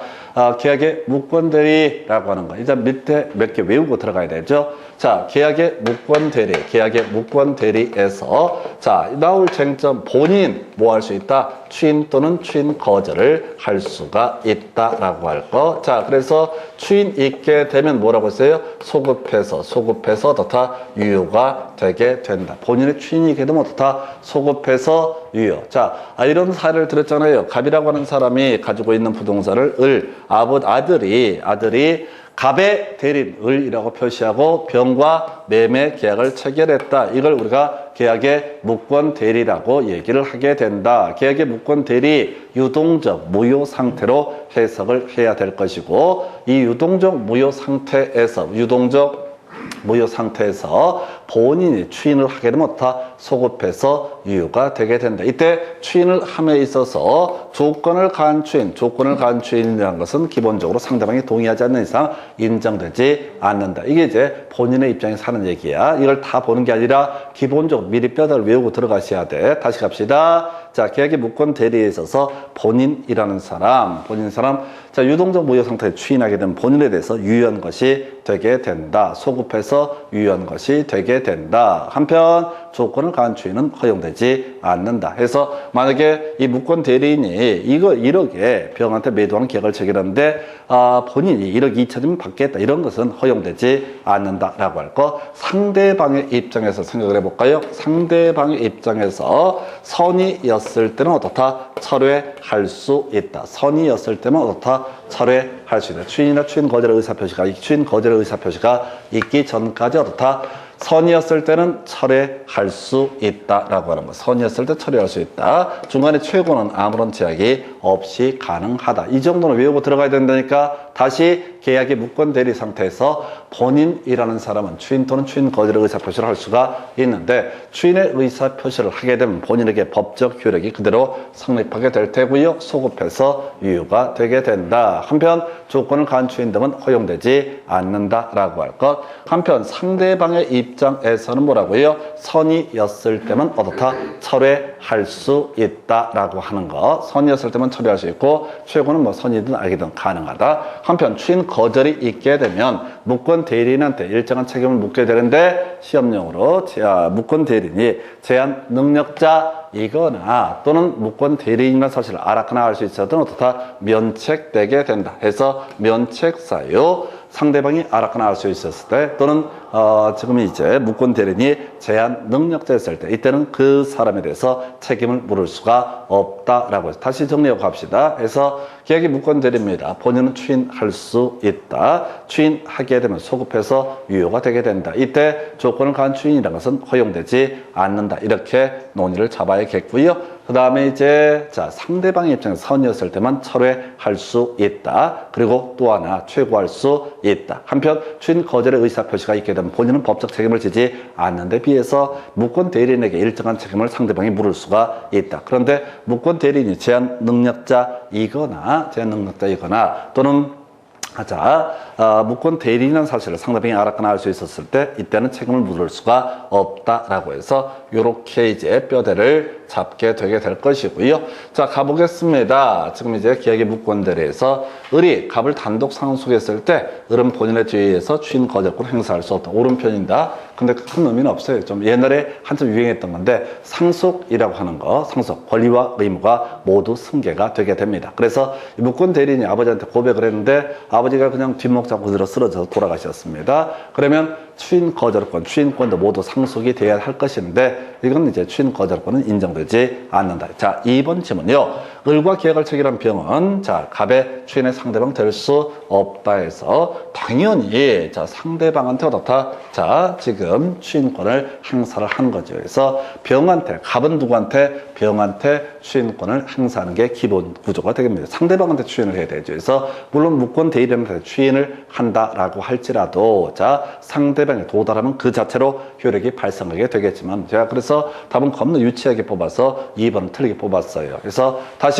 계약의 무권 대리라고 하는 거. 이제 밑에 몇 개 외우고 들어가야 되죠. 자, 계약의 무권 대리, 계약의 무권 대리에서 자, 나올 쟁점 본인 뭐 할 수 있다? 추인 또는 추인 거절을 할 수가 있다라고 할 거. 자, 그래서 추인 있게 되면 뭐라고 했어요? 소급해서 어떻다? 유효가 되게 된다. 본인의 추인이 있게 되면 어떻다? 소급해서 유효. 자, 이런 사례를 들었잖아요. 갑이라고 하는 사람이 가지고 있는 부동산을 아들이 갑의 대리인 을이라고 표시하고 병과 매매 계약을 체결했다. 이걸 우리가 계약의 무권 대리라고 얘기를 하게 된다. 계약의 무권 대리 유동적 무효 상태로 해석을 해야 될 것이고 이 유동적 무효 상태에서 본인이 추인을 하게 되면 다 소급해서 유효가 되게 된다. 이때 추인을 함에 있어서 조건을 가한 추인이라는 것은 기본적으로 상대방이 동의하지 않는 이상 인정되지 않는다. 이게 이제 본인의 입장에서 하는 얘기야. 이걸 다 보는 게 아니라 기본적으로 미리 뼈다를 외우고 들어가셔야 돼. 다시 갑시다. 자, 계약의 무권 대리에 있어서 본인이라는 사람, 자, 유동적 무효 상태에 추인하게 되면 본인에 대해서 유효한 것이 되게 된다. 소급해서 유효한 것이 되게 된다. 한편 조건을 가한 추인은 허용되지 않는다. 해서 만약에 이 무권 대리인이 이거 1억에 병한테 매도하는 계약을 체결하는데 본인이 1억 2천이면 받겠다. 이런 것은 허용되지 않는다라고 할 거. 상대방의 입장에서 생각을 해볼까요? 상대방의 입장에서 선의였을 때는 어떻다? 철회할 수 있다. 선의였을 때는 어떻다? 철회할 수 있다. 추인이나 추인 거절의 의사표시가 있기 전까지 어떻다? 선이었을 때는 철회할 수 있다라고 하는 거. 선이었을 때 철회할 수 있다. 중간에 최고는 아무런 제약이 없이 가능하다. 이 정도는 외우고 들어가야 된다니까. 다시 계약이 무권 대리 상태에서 본인이라는 사람은 추인 또는 추인 거절의 의사표시를 할 수가 있는데, 추인의 의사표시를 하게 되면 본인에게 법적 효력이 그대로 성립하게 될 테고요. 소급해서 유효가 되게 된다. 한편 조건을 가한 추인 등은 허용되지 않는다라고 할 것. 한편 상대방의 입장에서는 뭐라고요? 선이었을 때는 어떻다? 철회할 수 있다라고 하는 거. 선이었을 때만 철회할 수 있고, 최고는 뭐 선이든 악이든 가능하다. 한편 추인 거절이 있게 되면 무권 대리인한테 일정한 책임을 묻게 되는데, 시험용으로 무권 대리인이 제한 능력자이거나 또는 무권 대리인이라는 사실을 알았거나 알 수 있어도 어떻다? 면책되게 된다. 해서 면책사유. 상대방이 알았거나 알 수 있었을 때, 또는 지금 이제 무권 대리인이 제한 능력자였을 때, 이때는 그 사람에 대해서 책임을 물을 수가 없다라고 해서 다시 정리하고 갑시다. 해서 계약이 무권 대리입니다. 본인은 추인할 수 있다. 추인하게 되면 소급해서 유효가 되게 된다. 이때 조건을 가한 추인이라는 것은 허용되지 않는다. 이렇게 논의를 잡아야겠고요. 그 다음에 이제 상대방의 입장에서 선이었을 때만 철회할 수 있다. 그리고 또 하나 최고할 수 있다. 한편 추인 거절의 의사표시가 있게 되면 본인은 법적 책임을 지지 않는 데 비해서 무권 대리인에게 일정한 책임을 상대방이 물을 수가 있다. 그런데 무권 대리인이 제한 능력자이거나 또는 무권 대리인이라는 사실을 상대방이 알았거나 알 수 있었을 때, 이때는 책임을 물을 수가 없다라고 해서 이렇게 이제 뼈대를 잡게 되게 될 것이고요. 자, 가보겠습니다. 지금 이제 계약의 무권 대리에서 을이 갑을 단독 상속했을 때 을은 본인의 뒤에서 추인 거절권 행사할 수 없다. 오른편이다. 근데 큰 의미는 없어요. 좀 옛날에 한참 유행했던 건데, 상속이라고 하는 거, 상속, 권리와 의무가 모두 승계가 되게 됩니다. 그래서 무권 대리인이 아버지한테 고백을 했는데 아버지가 그냥 뒷목 잡고 들어 쓰러져서 돌아가셨습니다. 그러면 추인 거절권, 추인권도 모두 상속이 돼야 할 것인데, 이건 이제 추인 거절권은 인정되지 않는다. 자, 2번 질문요. 을과 계약을 체결한 병은 갑의 추인의 상대방 될 수 없다 해서 당연히 상대방한테 어떻다? 지금 추인권을 행사를 한 거죠. 그래서 병한테, 갑은 누구한테? 병한테 추인권을 행사하는 게 기본 구조가 되겠습니다. 상대방한테 추인을 해야 되죠. 그래서 물론 무권 대리인한테 추인을 한다라고 할지라도 상대방에 도달하면 그 자체로 효력이 발생하게 되겠지만, 제가 그래서 답은 겁나 유치하게 뽑아서 2번을 틀리게 뽑았어요. 그래서 다시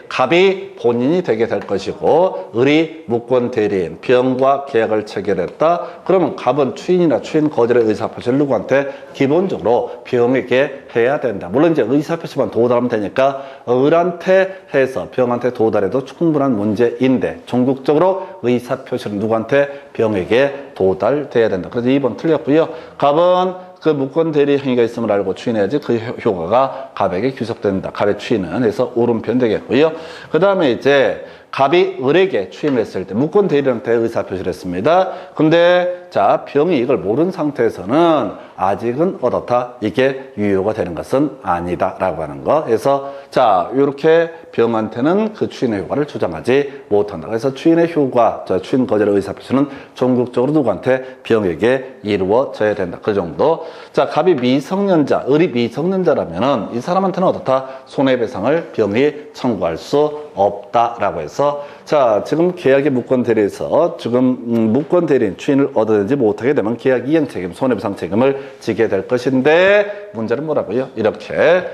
갑이 본인이 되게 될 것이고, 을이 무권 대리인, 병과 계약을 체결했다. 그러면 갑은 추인이나 추인 거절의 의사표시를 누구한테? 기본적으로 병에게 해야 된다. 물론 이제 의사표시만 도달하면 되니까 을한테 해서 병한테 도달해도 충분한 문제인데, 종국적으로 의사표시는 누구한테? 병에게 도달돼야 된다. 그래서 2번 틀렸고요. 갑은 그 무권 대리 행위가 있음을 알고 추인해야지 그 효과가 갑에게 귀속된다. 갑의 추인은. 해서 오른편 되겠고요. 그 다음에 이제 갑이 을에게 추인을 했을 때 무권 대리인한테 의사표시를 했습니다. 근데 병이 이걸 모르는 상태에서는 아직은 어떻다? 이게 유효가 되는 것은 아니다라고 하는 거. 그래서 이렇게 병한테는 그 추인의 효과를 주장하지 못한다. 그래서 추인의 효과, 추인 거절의 의사표시는 전국적으로 누구한테? 병에게 이루어져야 된다. 그 정도. 갑이 미성년자, 을이 미성년자라면은 이 사람한테는 어떻다? 손해배상을 병이 청구할 수 없다라고 해서, 지금 계약의 무권 대리에서 지금 무권 대리인 추인을 얻어내지 못하게 되면 계약 이행 책임, 손해배상 책임을 지게 될 것인데, 문제는 뭐라고요? 이렇게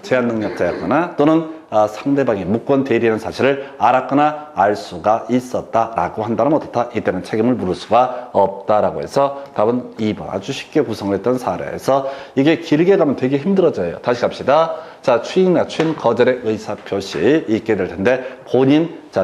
제한 능력자였거나 또는 상대방이 무권 대리라는 사실을 알았거나 알 수가 있었다라고 한다면 어떻다? 이때는 책임을 물을 수가 없다라고 해서 답은 2번. 아주 쉽게 구성을 했던 사례에서 이게 길게 가면 되게 힘들어져요. 다시 갑시다. 자, 추인이나 추인 거절의 의사표시 있게 될 텐데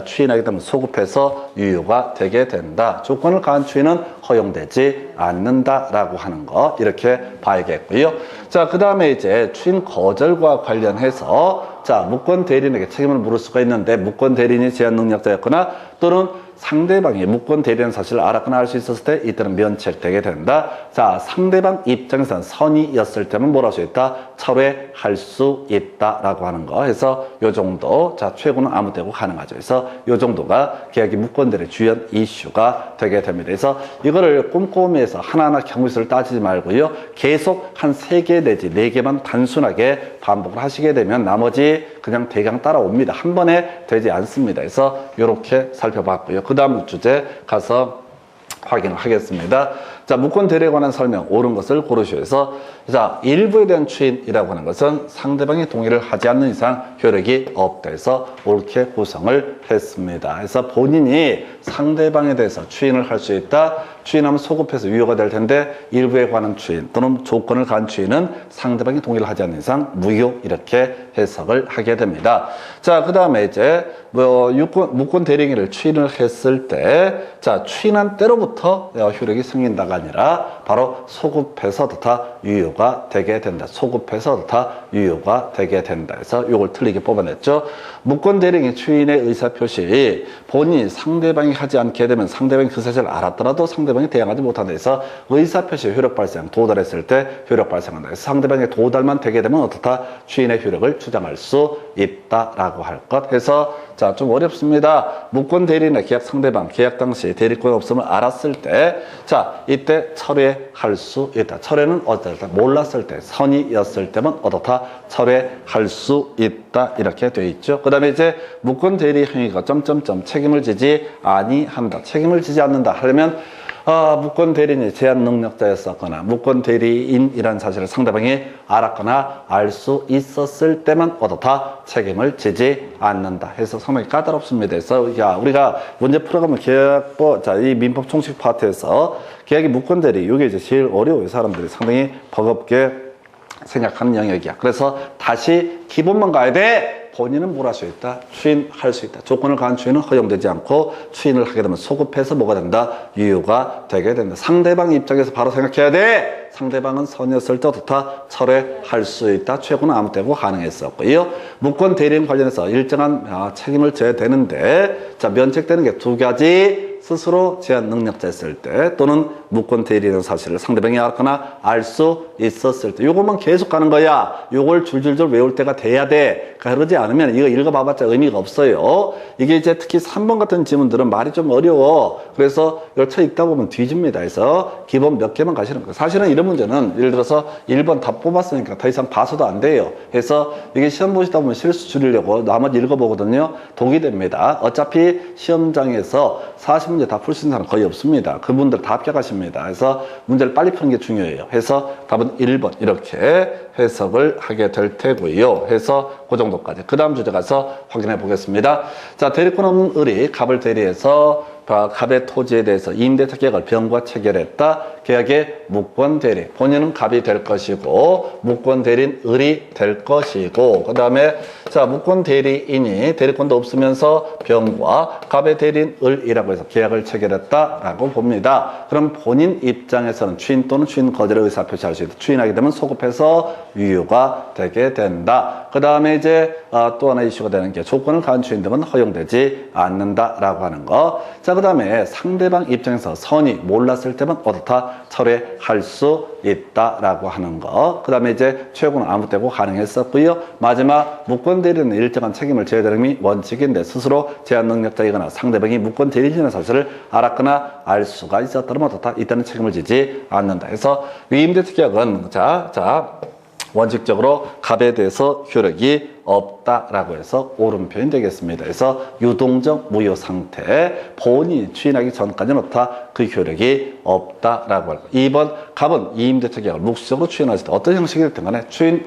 추인하게 되면 소급해서 유효가 되게 된다. 조건을 가한 추인은 허용되지 않는다라고 하는 거 이렇게 봐야겠고요. 자, 그 다음에 이제 추인 거절과 관련해서 무권 대리인에게 책임을 물을 수가 있는데 무권 대리인이 제한 능력자였거나 또는 상대방이 무권 대리라는 사실을 알았거나 알 수 있었을 때 이때는 면책되게 된다. 상대방 입장에서는 선의였을 때는 뭐라 할 수 있다? 철회할 수 있다라고 하는 거 해서 요 정도 최고는 아무 때고 가능하죠. 그래서 요 정도가 계약이 무권 대리 주연 이슈가 되게 됩니다. 그래서 이거를 꼼꼼히 해서 하나하나 경우수를 따지지 말고요. 계속 한 3개 내지 4개만 단순하게 반복을 하시게 되면 나머지 그냥 대강 따라옵니다. 한 번에 되지 않습니다. 그래서 이렇게 살펴봤고요. 그 다음 주제 가서 확인을 하겠습니다. 무권 대리에 관한 설명 옳은 것을 고르시오 해서 일부에 대한 추인이라고 하는 것은 상대방이 동의를 하지 않는 이상 효력이 없다 해서 옳게 구성을 했습니다. 그래서 본인이 상대방에 대해서 추인을 할 수 있다. 추인하면 소급해서 유효가 될 텐데 일부에 관한 추인 또는 조건을 가한 추인은 상대방이 동의를 하지 않는 이상 무효 이렇게 해석을 하게 됩니다. 그 다음에 이제 무권 대리인을 추인을 했을 때 추인한 때로부터 효력이 생긴다가 아니라 바로 소급해서 다 유효가 되게 된다. 소급해서 다 유효가 되게 된다. 해서 이걸 틀리게 뽑아냈죠. 무권 대리인의 추인의 의사표시 본인이 상대방이 하지 않게 되면 상대방이 그 사실을 알았더라도 상대방이 대항하지 못한다 해서 의사표시 효력 발생 도달했을 때 효력 발생한다 해서 상대방의 도달만 되게 되면 어떻다? 추인의 효력을 주장할 수 있다라고 할 것 해서 좀 어렵습니다. 무권 대리인의 계약 상대방 계약 당시 대리권이 없음을 알았을 때 이때 철회할 수 있다. 철회는 어떨 때? 몰랐을 때 선의였을 때면 어떻다? 철회할 수 있다 이렇게 돼 있죠. 그 다음에 이제 무권 대리 행위가 책임을 지지 아니한다. 책임을 지지 않는다 하려면 무권 대리인이 제한 능력자였었거나 무권 대리인이라는 사실을 상대방이 알았거나 알 수 있었을 때만 어떻다? 책임을 지지 않는다 해서 상당히 까다롭습니다. 그래서 우리가 문제 풀어가면 계약법 이 민법 총칙 파트에서 계약이 무권 대리 이게 이제 제일 어려워요. 사람들이 상당히 버겁게 생각하는 영역이야. 그래서 다시 기본만 가야 돼. 본인은 뭘 할 수 있다? 추인할 수 있다. 조건을 가한 추인은 허용되지 않고 추인을 하게 되면 소급해서 뭐가 된다? 유효가 되게 된다. 상대방 입장에서 바로 생각해야 돼. 상대방은 선이었을 때 어떻다? 철회할 수 있다. 최고는 아무 때고 가능했었고요. 무권 대리인 관련해서 일정한 책임을 져야 되는데 면책되는 게 2가지. 스스로 제한 능력자였을 때 또는 무권 대리라는 사실을 상대방이 알거나 알 수 있었을 때 요것만 계속 가는 거야. 요걸 줄줄줄 외울 때가 돼야 돼. 그러지 않으면 이거 읽어봐봤자 의미가 없어요. 이게 이제 특히 3번 같은 지문들은 말이 좀 어려워. 그래서 열차 읽다 보면 뒤집니다. 그래서 기본 몇 개만 가시는 거예요. 사실은 이런 문제는 예를 들어서 1번 다 뽑았으니까 더 이상 봐서도 안 돼요. 그래서 이게 시험 보시다 보면 실수 줄이려고 나머지 읽어보거든요. 독이 됩니다. 어차피 시험장에서 40문제 다 풀 수 있는 사람 거의 없습니다. 그분들 다 합격하십니다. 그래서 문제를 빨리 푸는 게 중요해요. 해서 답은 1번 이렇게 해석을 하게 될 테고요. 해서 그 정도까지. 그 다음 주제 가서 확인해 보겠습니다. 대리권 없는 을이 갑을 대리해서 갑의 토지에 대해서 임대차 계약을 병과 체결했다. 계약의 무권 대리. 본인은 갑이 될 것이고 무권 대리인 을이 될 것이고 그 다음에 무권 대리인이 대리권도 없으면서 병과 갑의 대리인 을이라고 해서 계약을 체결했다라고 봅니다. 그럼 본인 입장에서는 추인 또는 추인 거절의 의사 표시할 수 있다. 추인하게 되면 소급해서 유효가 되게 된다. 그 다음에 이제 또 하나 이슈가 되는 게 조건을 가한 추인 등은 허용되지 않는다라고 하는 거. 그 다음에 상대방 입장에서 선이 몰랐을 때만 어떻다? 철회할 수 있다라고 하는 거. 그 다음에 이제 최고는 아무 때고 가능했었고요. 마지막 무권 대리는 일정한 책임을 져야 되는 게 원칙인데 스스로 제한 능력자이거나 상대방이 무권 대리인의 사실을 알았거나 알 수가 있었다면 어떻다? 이때는 책임을 지지 않는다. 해서 위임대차 계약은 원칙적으로 갑에 대해서 효력이 없다라고 해서 옳은 표현이 되겠습니다. 그래서 유동적 무효 상태, 본인이 추인하기 전까지는 어떻다? 그 효력이 없다라고 할 거예요. 2번, 갑은 이임대차 계약을 묵시적으로 추인할 수 있다. 어떤 형식이 됐든 간에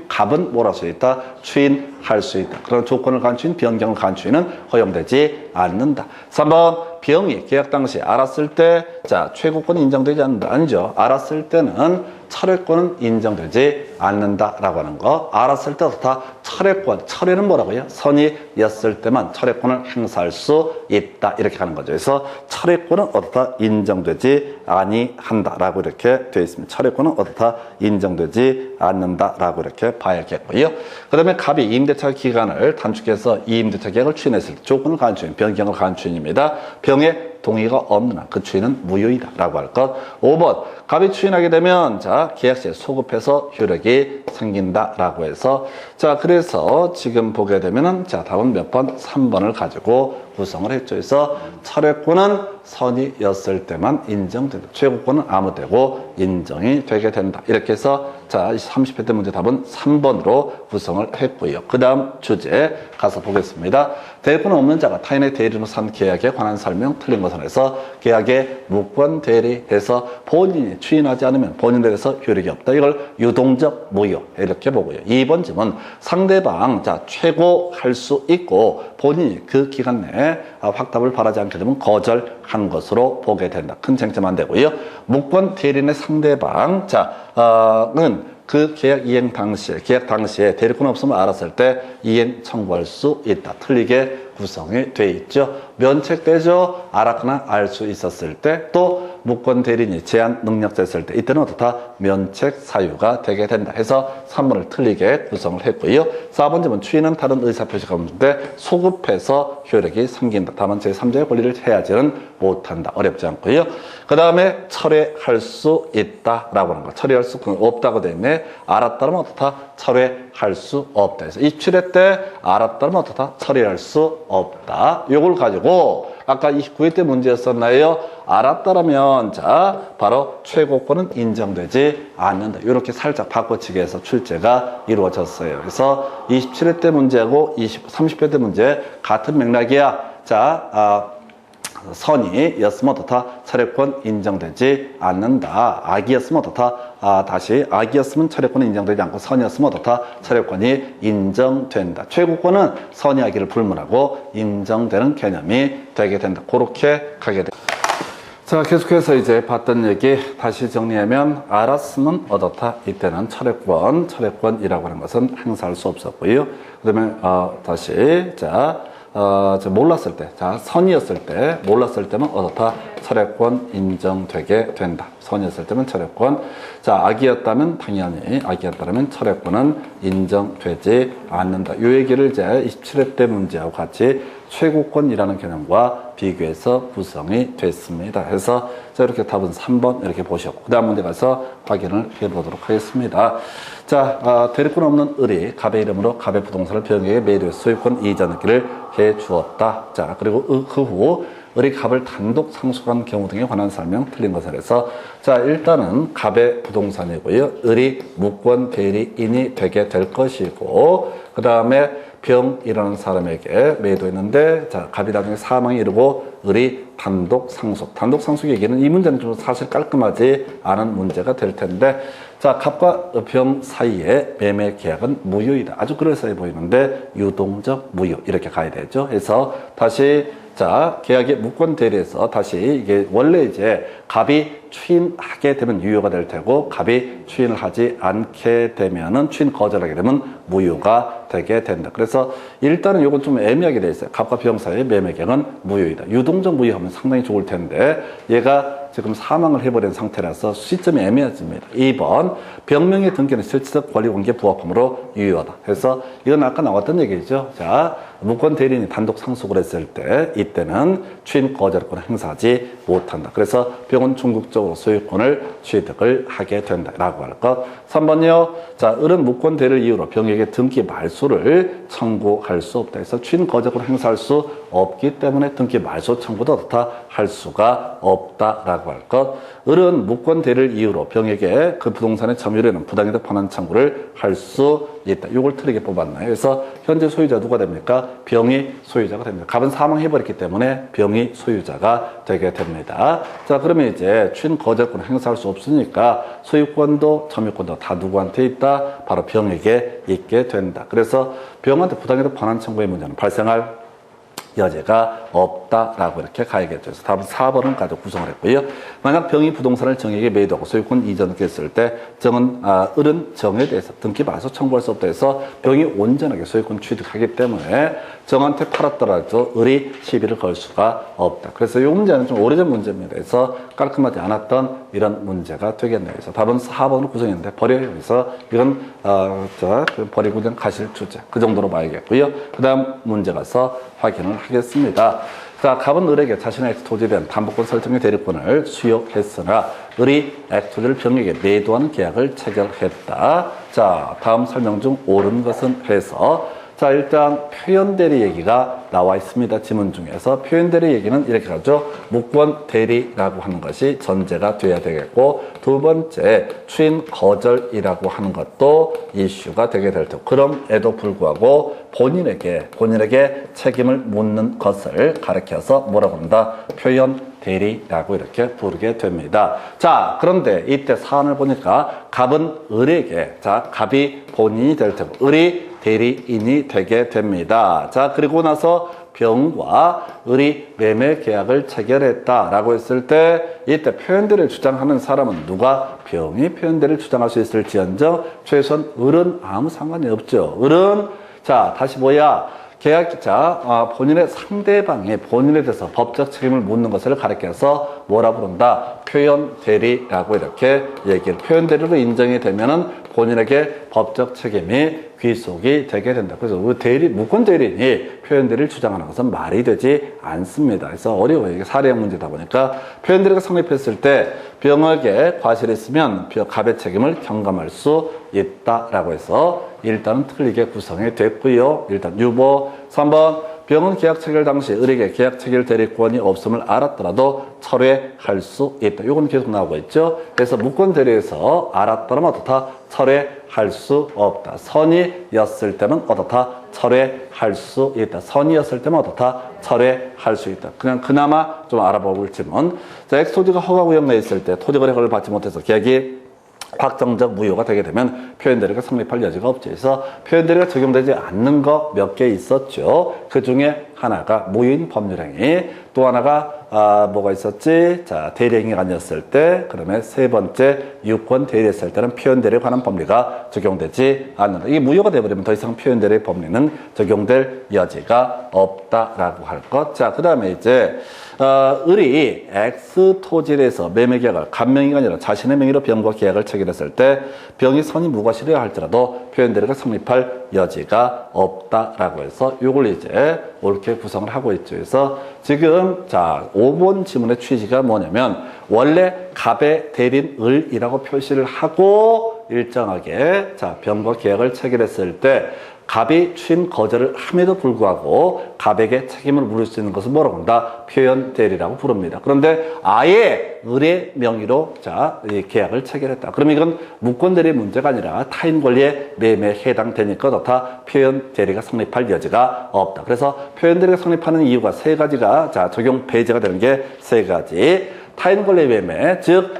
갑은 뭘 할 수 있다? 추인할 수 있다. 그런 조건을 간 추인, 변경을 간 추인은 허용되지 않는다. 3번, 병이 계약 당시 알았을 때, 자, 최고권이 인정되지 않는다. 아니죠. 알았을 때는 철회권은 인정되지 않는다라고 하는 거. 알았을 때 어떻다? 철회권. 철회는 뭐라고요? 선이였을 때만 철회권을 행사할 수 있다. 이렇게 가는 거죠. 그래서 철회권은 어떻다? 인정되지 아니한다라고 이렇게 되어 있습니다. 철회권은 어떻다? 인정되지 않는다라고 이렇게 봐야겠고요. 그 다음에 갑이 임대차 기간을 단축해서 이임대차 계약을 추인했을 때 조건을 간추인, 변경을 간추인입니다. 병의 동의가 없는 한 그 추인은 무효이다 라고 할 것. 5번, 갑이 추인하게 되면 자 계약시에 소급해서 효력이 생긴다 라고 해서 자 그래서 지금 보게 되면은 자 답은 몇 번? 3번을 가지고 구성을 했죠. 그래서 철회권은 선이었을 때만 인정된다. 최고권은 아무 때고 인정이 되게 된다. 이렇게 해서 자 30회 때 문제 답은 3번으로 구성을 했고요. 그 다음 주제 가서 보겠습니다. 대리권 없는 자가 타인의 대리로 산 계약에 관한 설명 틀린 것은 해서 계약에 무권 대리해서 본인이 추인하지 않으면 본인에 대해서 효력이 없다. 이걸 유동적 무효 이렇게 보고요. 2번 질문 상대방 자 최고할 수 있고 본인이 그 기간 내에 확답을 바라지 않게 되면 거절한 것으로 보게 된다. 큰 쟁점 안 되고요. 무권 대리인의 상대방 자는 그 계약 이행 당시에, 계약 당시에 대리권 없음을 알았을 때 이행 청구할 수 있다. 틀리게 구성이 돼 있죠. 면책되죠. 알았거나 알 수 있었을 때, 또 무권 대리인이 제한 능력자 있을 때, 이때는 어떻다? 면책 사유가 되게 된다. 해서 3번을 틀리게 구성을 했고요. 4번 질문 추인은 다른 의사표시가 없는데 소급해서 효력이 생긴다. 다만 제3자의 권리를 해야지는 못한다. 어렵지 않고요. 그 다음에 철회할 수 있다라고 하는 거. 철회할 수 없다고 되면 알았다면 어떻다? 철회할 수 없다. 그래서 27회 때 알았다면 어떻다? 철회할 수 없다. 요걸 가지고 아까 29회 때 문제였었나요? 알았다라면 자 바로 최고권은 인정되지 않는다. 이렇게 살짝 바꿔치기 해서 출제가 이루어졌어요. 그래서 27회 때 문제하고 30회 때 문제 같은 맥락이야. 자 선이였으면 어떻다? 철회권 인정되지 않는다. 악이었으면 어떻다? 다시 악이었으면 철회권은 인정되지 않고 선이었으면 어떻다? 철회권이 인정된다. 최고권은 선이 악의를 불문하고 인정되는 개념이 되게 된다. 그렇게 가게 된다. 자, 계속해서 이제 봤던 얘기 다시 정리하면 알았으면 어떻다? 이때는 철회권이라고 하는 것은 행사할 수 없었고요. 그 다음에 다시 몰랐을 때, 선이었을 때, 몰랐을 때는 어떻다? 철회권 인정되게 된다. 선이었을 때는 철회권. 악이었다면 당연히, 악이었다면 철회권은 인정되지 않는다. 이 얘기를 이제 27회 때 문제하고 같이 최고권이라는 개념과 비교해서 구성이 됐습니다. 그래서 이렇게 답은 3번 이렇게 보셨고, 그 다음 문제 가서 확인을 해보도록 하겠습니다. 대리권 없는 을이 갑의 이름으로 갑의 부동산을 병에게 매도해 소유권 이전하기를 해 주었다. 그리고 그 후 을이 갑을 단독 상속한 경우 등에 관한 설명 틀린 것을 해서 일단은 갑의 부동산이고요. 을이 무권 대리인이 되게 될 것이고, 그 다음에 병이라는 사람에게 매도했는데 갑이 나중에 사망에 이르고 을이 단독 상속 얘기는 이 문제는 좀 사실 깔끔하지 않은 문제가 될 텐데 갑과 병 사이의 매매 계약은 무효이다. 아주 그럴싸해 보이는데 유동적 무효 이렇게 가야 되죠. 그래서 다시 계약의 무권 대리에서 다시 이게 원래 이제 갑이 추인하게 되면 유효가 될 테고 갑이 추인을 하지 않게 되면은 추인 거절하게 되면 무효가 되게 된다. 그래서 일단은 이건 좀 애매하게 돼 있어요. 갑과 병 사이의 매매 계약은 무효이다. 유동적 무효하면 상당히 좋을 텐데 얘가 지금 사망을 해버린 상태라서 시점이 애매해집니다. 2번 병명의 등기는 실질적 권리관계 부합함으로 유효하다. 그래서 이건 아까 나왔던 얘기죠. 무권 대리인이 단독 상속을 했을 때 이때는 취인 거절권을 행사하지 못한다. 그래서 병은 중국적으로 소유권을 취득을 하게 된다라고 할 것. 3번이요. 자, 을은 무권 대리를 이유로 병에게 등기 말소를 청구할 수 없다. 그래서 취인 거절권을 행사할 수 없기 때문에 등기 말소 청구도 어떻다 할 수가 없다라고 할 것. 을은 무권 대리를 이유로 병에게 그 부동산의 점유료는 부당이득 반환 청구를 할 수 있다. 이걸 틀리게 뽑았나요? 그래서 현재 소유자 누가 됩니까? 병이 소유자가 됩니다. 갑은 사망해버렸기 때문에 병이 소유자가 되게 됩니다. 자, 그러면 이제 취인 거절권을 행사할 수 없으니까 소유권도 점유권도 다 누구한테 있다? 바로 병에게 있게 된다. 그래서 병한테 부당이득 반환 청구의 문제는 발생할 여지가 없다라고 이렇게 가야겠죠. 그래서 답은 4번을 가지고 구성을 했고요. 만약 병이 부동산을 정에게 매도하고 소유권 이전을 했을 때 을은 정에 대해서 등기 말소 청구할 수 없다 해서 병이 온전하게 소유권 취득하기 때문에 정한테 팔았더라도 을이 시비를 걸 수가 없다. 그래서 이 문제는 좀 오래전 문제입니다. 그래서 깔끔하지 않았던 이런 문제가 되겠네요. 그래서 답은 4번으로 구성했는데 버려요. 그래서 이건 버리고 그냥 가실 주제 그 정도로 봐야겠고요. 그 다음 문제 가서 확인을 하겠습니다. 자, 갑은 을에게 자신의 엑스토지에 대한 담보권 설정의 대리권을 수여했으나 을이 엑스토지를 병에게 매도하는 계약을 체결했다. 자, 다음 설명 중 옳은 것은 해서 자, 일단 표현대리 얘기가 나와 있습니다. 지문 중에서 표현대리 얘기는 이렇게 가죠. 무권 대리라고 하는 것이 전제가 돼야 되겠고 두 번째 추인 거절이라고 하는 것도 이슈가 되게 될 테고 그럼에도 불구하고 본인에게 책임을 묻는 것을 가리켜서 뭐라고 한다? 표현 대리라고 이렇게 부르게 됩니다. 자, 그런데 이때 사안을 보니까 갑은 을에게 갑이 본인이 될 테고 을이 대리인이 되게 됩니다. 자, 그리고 나서 병과 을이 매매 계약을 체결했다라고 했을 때 이때 표현대리를 주장하는 사람은 누가? 병이 표현대리를 주장할 수 있을지언정 최소한 을은 아무 상관이 없죠. 을은 자, 다시 계약자, 본인의 상대방이 본인에 대해서 법적 책임을 묻는 것을 가리켜서 뭐라 부른다? 표현 대리라고 이렇게 얘기를. 표현 대리로 인정이 되면은 본인에게 법적 책임이 귀속이 되게 된다. 그래서 무권 대리인이 표현 대리를 주장하는 것은 말이 되지 않습니다. 그래서 어려워요. 이게 사례형 문제다 보니까 표현 대리가 성립했을 때 병에게 과실이 있으면 갑의 책임을 경감할 수 있다라고 해서 일단은 틀리게 구성이 됐고요. 일단 유보 3번 병은 계약 체결 당시 을에게 계약 체결 대리권이 없음을 알았더라도 철회할 수 있다. 이건 계속 나오고 있죠. 그래서 무권 대리에서 알았더라면 어떻다? 철회할 수 없다. 선의였을 때는 어떻다? 철회할 수 있다. 선의였을 때는 어떻다? 철회할 수 있다. 그냥 그나마 좀 알아볼 질문. 자, 엑스토지가 허가구역 내에 있을 때 토지거래 허가를 받지 못해서 계약이 확정적 무효가 되게 되면 표현대리가 성립할 여지가 없죠. 그래서 표현대리가 적용되지 않는 거 몇 개 있었죠. 그 중에 하나가 무효인 법률행위, 또 하나가 뭐가 있었지? 자, 대리행위가 아니었을 때, 그러면 세 번째 유권 대리했을 때는 표현대리에 관한 법리가 적용되지 않는다. 이게 무효가 되어버리면 더 이상 표현대리 법리는 적용될 여지가 없다라고 할 것. 자, 그 다음에 이제 을이 X 토지에서 매매 계약을 갑명의가 아니라 자신의 명의로 병과 계약을 체결했을 때 병이 선의 무과실이라 할지라도 표현대리가 성립할 여지가 없다라고 해서 이걸 이제 옳게 구성을 하고 있죠. 그래서 지금 자 5번 지문의 취지가 뭐냐면 원래 갑의 대리인 을이라고 표시를 하고 일정하게 자 병과 계약을 체결했을 때 갑이 취인 거절을 함에도 불구하고 갑에게 책임을 물을 수 있는 것은 뭐라고 한다? 표현 대리라고 부릅니다. 그런데 아예 을의 명의로 이 계약을 체결했다. 그러면 이건 무권 대리의 문제가 아니라 타인 권리의 매매에 해당되니까 어떻다? 표현 대리가 성립할 여지가 없다. 그래서 표현 대리가 성립하는 이유가 세 가지가 적용 배제가 되는 게 세 가지. 타인 권리 매매, 즉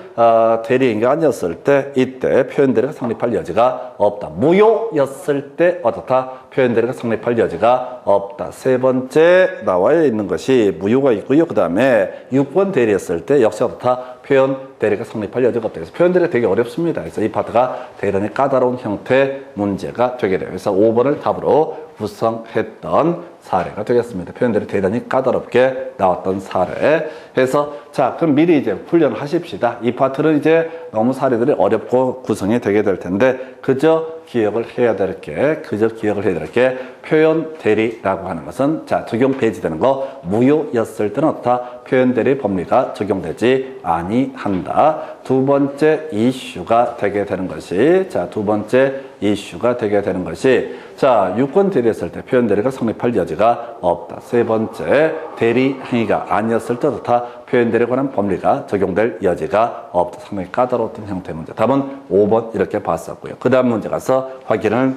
대리인이 아니었을 때 이때 표현대리가 성립할 여지가 없다. 무효였을 때 어떻다? 표현대리가 성립할 여지가 없다. 세 번째 나와 있는 것이 무효가 있고요. 그 다음에 유권 대리였을 때 역시 어떻다? 표현대리가 성립할 여지가 없다. 그래서 표현대리가 되게 어렵습니다. 그래서 이 파트가 대단히 까다로운 형태의 문제가 되게 돼요. 그래서 5번을 답으로 구성했던 사례가 되겠습니다. 표현대리 대단히 까다롭게 나왔던 사례. 해서 자, 그럼 미리 이제 훈련을 하십시다. 이 파트는 이제 너무 사례들이 어렵고 구성이 되게 될 텐데 그저 기억을 해야 될 게, 그저 기억을 해야 될 게 표현 대리라고 하는 것은 자, 적용 배제되는 거 무효였을 때는 어떻다? 표현 대리 법리가 적용되지 아니한다. 두 번째 이슈가 되게 되는 것이 자, 두 번째 이슈가 되게 되는 것이 자, 유권 대리했을 때 표현 대리가 성립할 여지가 없다. 세 번째, 대리 행위가 아니었을 때 어떻다? 표현 대리에 관한 법리가 적용될 여지가 없다. 상당히 까다로웠던 형태의 문제. 답은 5번 이렇게 봤었고요. 그 다음 문제 가서 확인을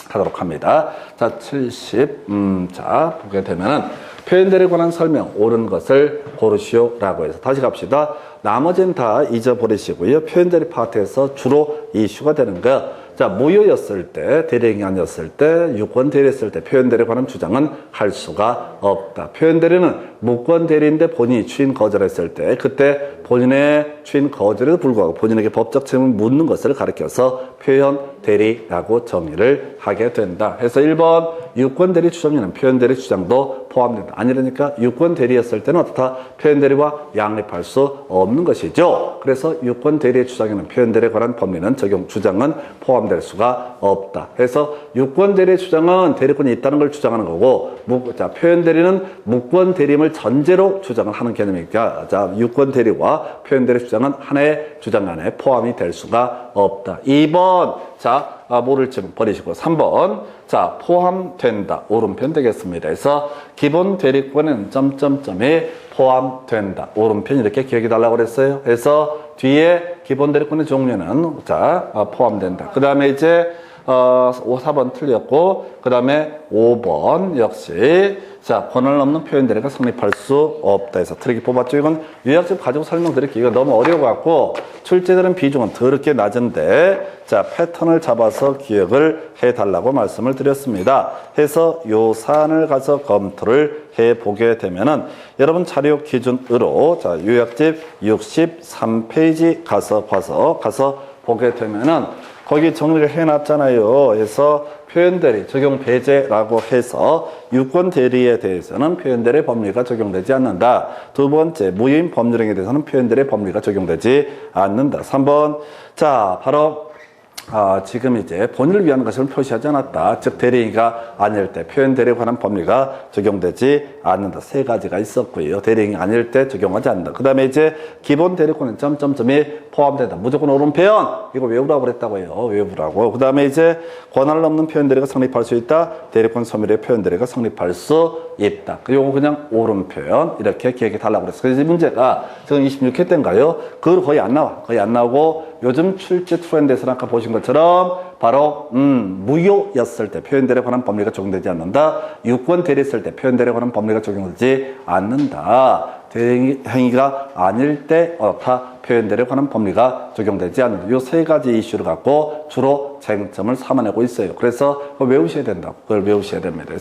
하도록 합니다. 자, 자, 보게 되면은 표현 대리에 관한 설명 옳은 것을 고르시오라고 해서 다시 갑시다. 나머지는 다 잊어버리시고요. 표현 대리 파트에서 주로 이슈가 되는 거. 자, 무효였을 때, 대리행위 아니었을 때, 유권 대리했을 때 표현 대리에 관한 주장은 할 수가 없다. 표현 대리는 무권 대리인데 본인이 추인 거절했을 때, 그때 본인의 추인 거절에도 불구하고 본인에게 법적 책임을 묻는 것을 가리켜서 표현 대리라고 정의를 하게 된다. 그래서 1번 유권 대리 주장에는 표현 대리 주장도 포함된다. 아니라니까 유권 대리였을 때는 어떻다? 표현 대리와 양립할 수 없는 것이죠. 그래서 유권 대리의 주장에는 표현 대리에 관한 법리는 적용 주장은 포함될 수가 없다. 그래서 유권 대리의 주장은 대리권이 있다는 걸 주장하는 거고, 자, 표현 대리는 무권 대리임을 전제로 주장을 하는 개념이니까, 자, 유권 대리와 표현 대리 주장은 하나의 주장 안에 포함이 될 수가 없다. 2번, 자, 모를 쯤 버리시고 3번, 자, 포함된다. 오른편 되겠습니다. 그래서 기본 대리권은 점점점이 포함된다. 오른편 이렇게 기억해 달라고 그랬어요. 그래서 뒤에 기본 대리권의 종류는 자, 포함된다. 그 다음에 이제 4번 틀렸고, 그 다음에 5번 역시 자, 권한을 넘는 표현 대리가 성립할 수 없다 해서 틀리게 뽑았죠. 이건 요약집 가지고 설명드릴게요. 이거 너무 어려워갖고 출제되는 비중은 더럽게 낮은데 자, 패턴을 잡아서 기억을 해달라고 말씀을 드렸습니다. 해서 요 사안을 가서 검토를 해보게 되면은 여러분 자료 기준으로 자, 요약집 63페이지 가서 보게 되면은 거기 정리를 해놨잖아요. 그래서 표현 대리 적용 배제라고 해서 유권 대리에 대해서는 표현 대리 법리가 적용되지 않는다. 두 번째, 무효인 법률행위에 대해서는 표현 대리 법리가 적용되지 않는다. 3번, 자, 바로 지금 이제 본인을 위한 것을 표시하지 않았다. 즉 대리행위가 아닐 때 표현 대리에 관한 법리가 적용되지 않는다. 세 가지가 있었고요. 대리행위 아닐 때 적용하지 않는다. 그 다음에 이제 기본 대리권은 점점점이 포함된다. 무조건 옳은 표현. 이거 외우라고 그랬다고요. 외우라고. 그 다음에 이제 권한을 넘는 표현 대리가 성립할 수 있다. 대리권 소멸의 표현 대리가 성립할 수 있다. 그리고 그냥 옳은 표현 이렇게 기억해 달라고 그랬어요. 그래서 이 문제가 지금 26회 때인가요? 그걸 거의 안 나와. 거의 안 나오고 요즘 출제 트렌드에서는 아까 보신 것처럼 바로 무효였을 때 표현 대리에 관한 법리가 적용되지 않는다. 유권 대리했을 때 표현 대리에 관한 법리가 적용되지 않는다. 대리행위가 아닐 때 표현 대리에 관한 법리가 적용되지 않는다. 이 세 가지 이슈를 갖고 주로 쟁점을 삼아내고 있어요. 그래서 그걸 외우셔야 된다. 그걸 외우셔야 됩니다.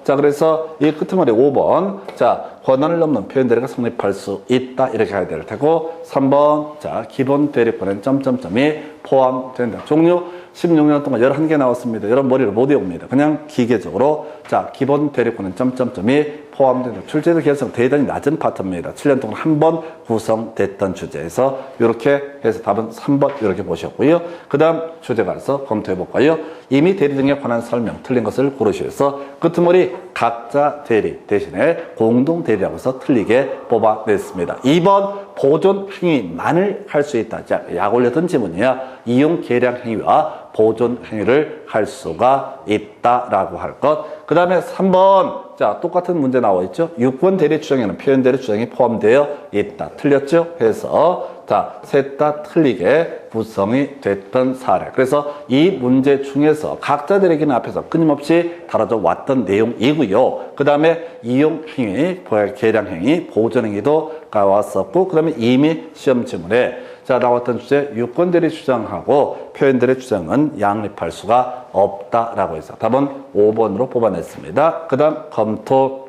그래서 이 끝머리 5번 자, 권한을 넘는 표현 대리가 성립할 수 있다. 이렇게 해야 될 테고 3번 자, 기본 대리권엔 점점점이 포함된다. 종류 16년 동안 11개 나왔습니다. 여러분 머리를 못 외웁니다. 그냥 기계적으로 자, 기본 대리권은 점점점이 포함된다. 출제도 개수가 대단히 낮은 파트입니다. 7년 동안 한 번 구성됐던 주제에서 이렇게 해서 답은 3번 이렇게 보셨고요. 그 다음 주제 가서 검토해 볼까요? 이미 대리 등에 관한 설명 틀린 것을 고르셔서 끄트머리 각자 대리 대신에 공동 대리라고 해서 틀리게 뽑아냈습니다. 2번 보존 행위만을 할 수 있다. 자, 약 올렸던 지문이야. 이용 계량 행위와 보존 행위를 할 수가 있다라고 할 것. 그 다음에 3번 자, 똑같은 문제 나와 있죠. 유권 대리 주장에는 표현 대리 주장이 포함되어 있다. 틀렸죠? 해서 자, 셋 다 틀리게 구성이 됐던 사례. 그래서 이 문제 중에서 각자 대리기는 앞에서 끊임없이 다뤄져 왔던 내용이고요. 그 다음에 이용 행위, 계량 행위, 보존 행위도 왔었고, 그 다음에 이미 시험 지문에 자, 나왔던 주제 유권 대리 주장하고 표현 대리 주장은 양립할 수가 없다라고 해서 답은 5번으로 뽑아냈습니다. 그 다음 검토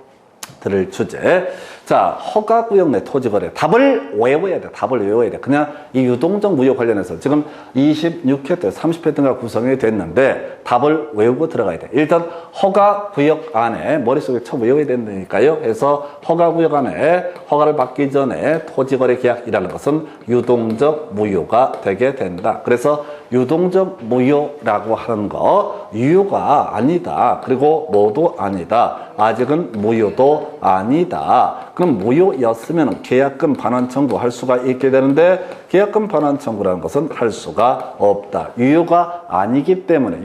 들을 주제. 자, 허가구역 내 토지거래. 답을 외워야 돼. 답을 외워야 돼. 그냥 이 유동적 무효 관련해서 지금 26회 때 30회 때가 구성이 됐는데 답을 외우고 들어가야 돼. 일단 허가구역 안에 머릿속에 쳐 외워야 된다니까요. 그래서 허가구역 안에 허가를 받기 전에 토지거래 계약이라는 것은 유동적 무효가 되게 된다. 그래서 유동적 무효라고 하는 거 유효가 아니다. 그리고 뭐도 아니다. 아직은 무효도 아니다. 그럼 무효였으면 계약금 반환 청구할 수가 있게 되는데 계약금 반환 청구라는 것은 할 수가 없다. 유효가 아니기 때문에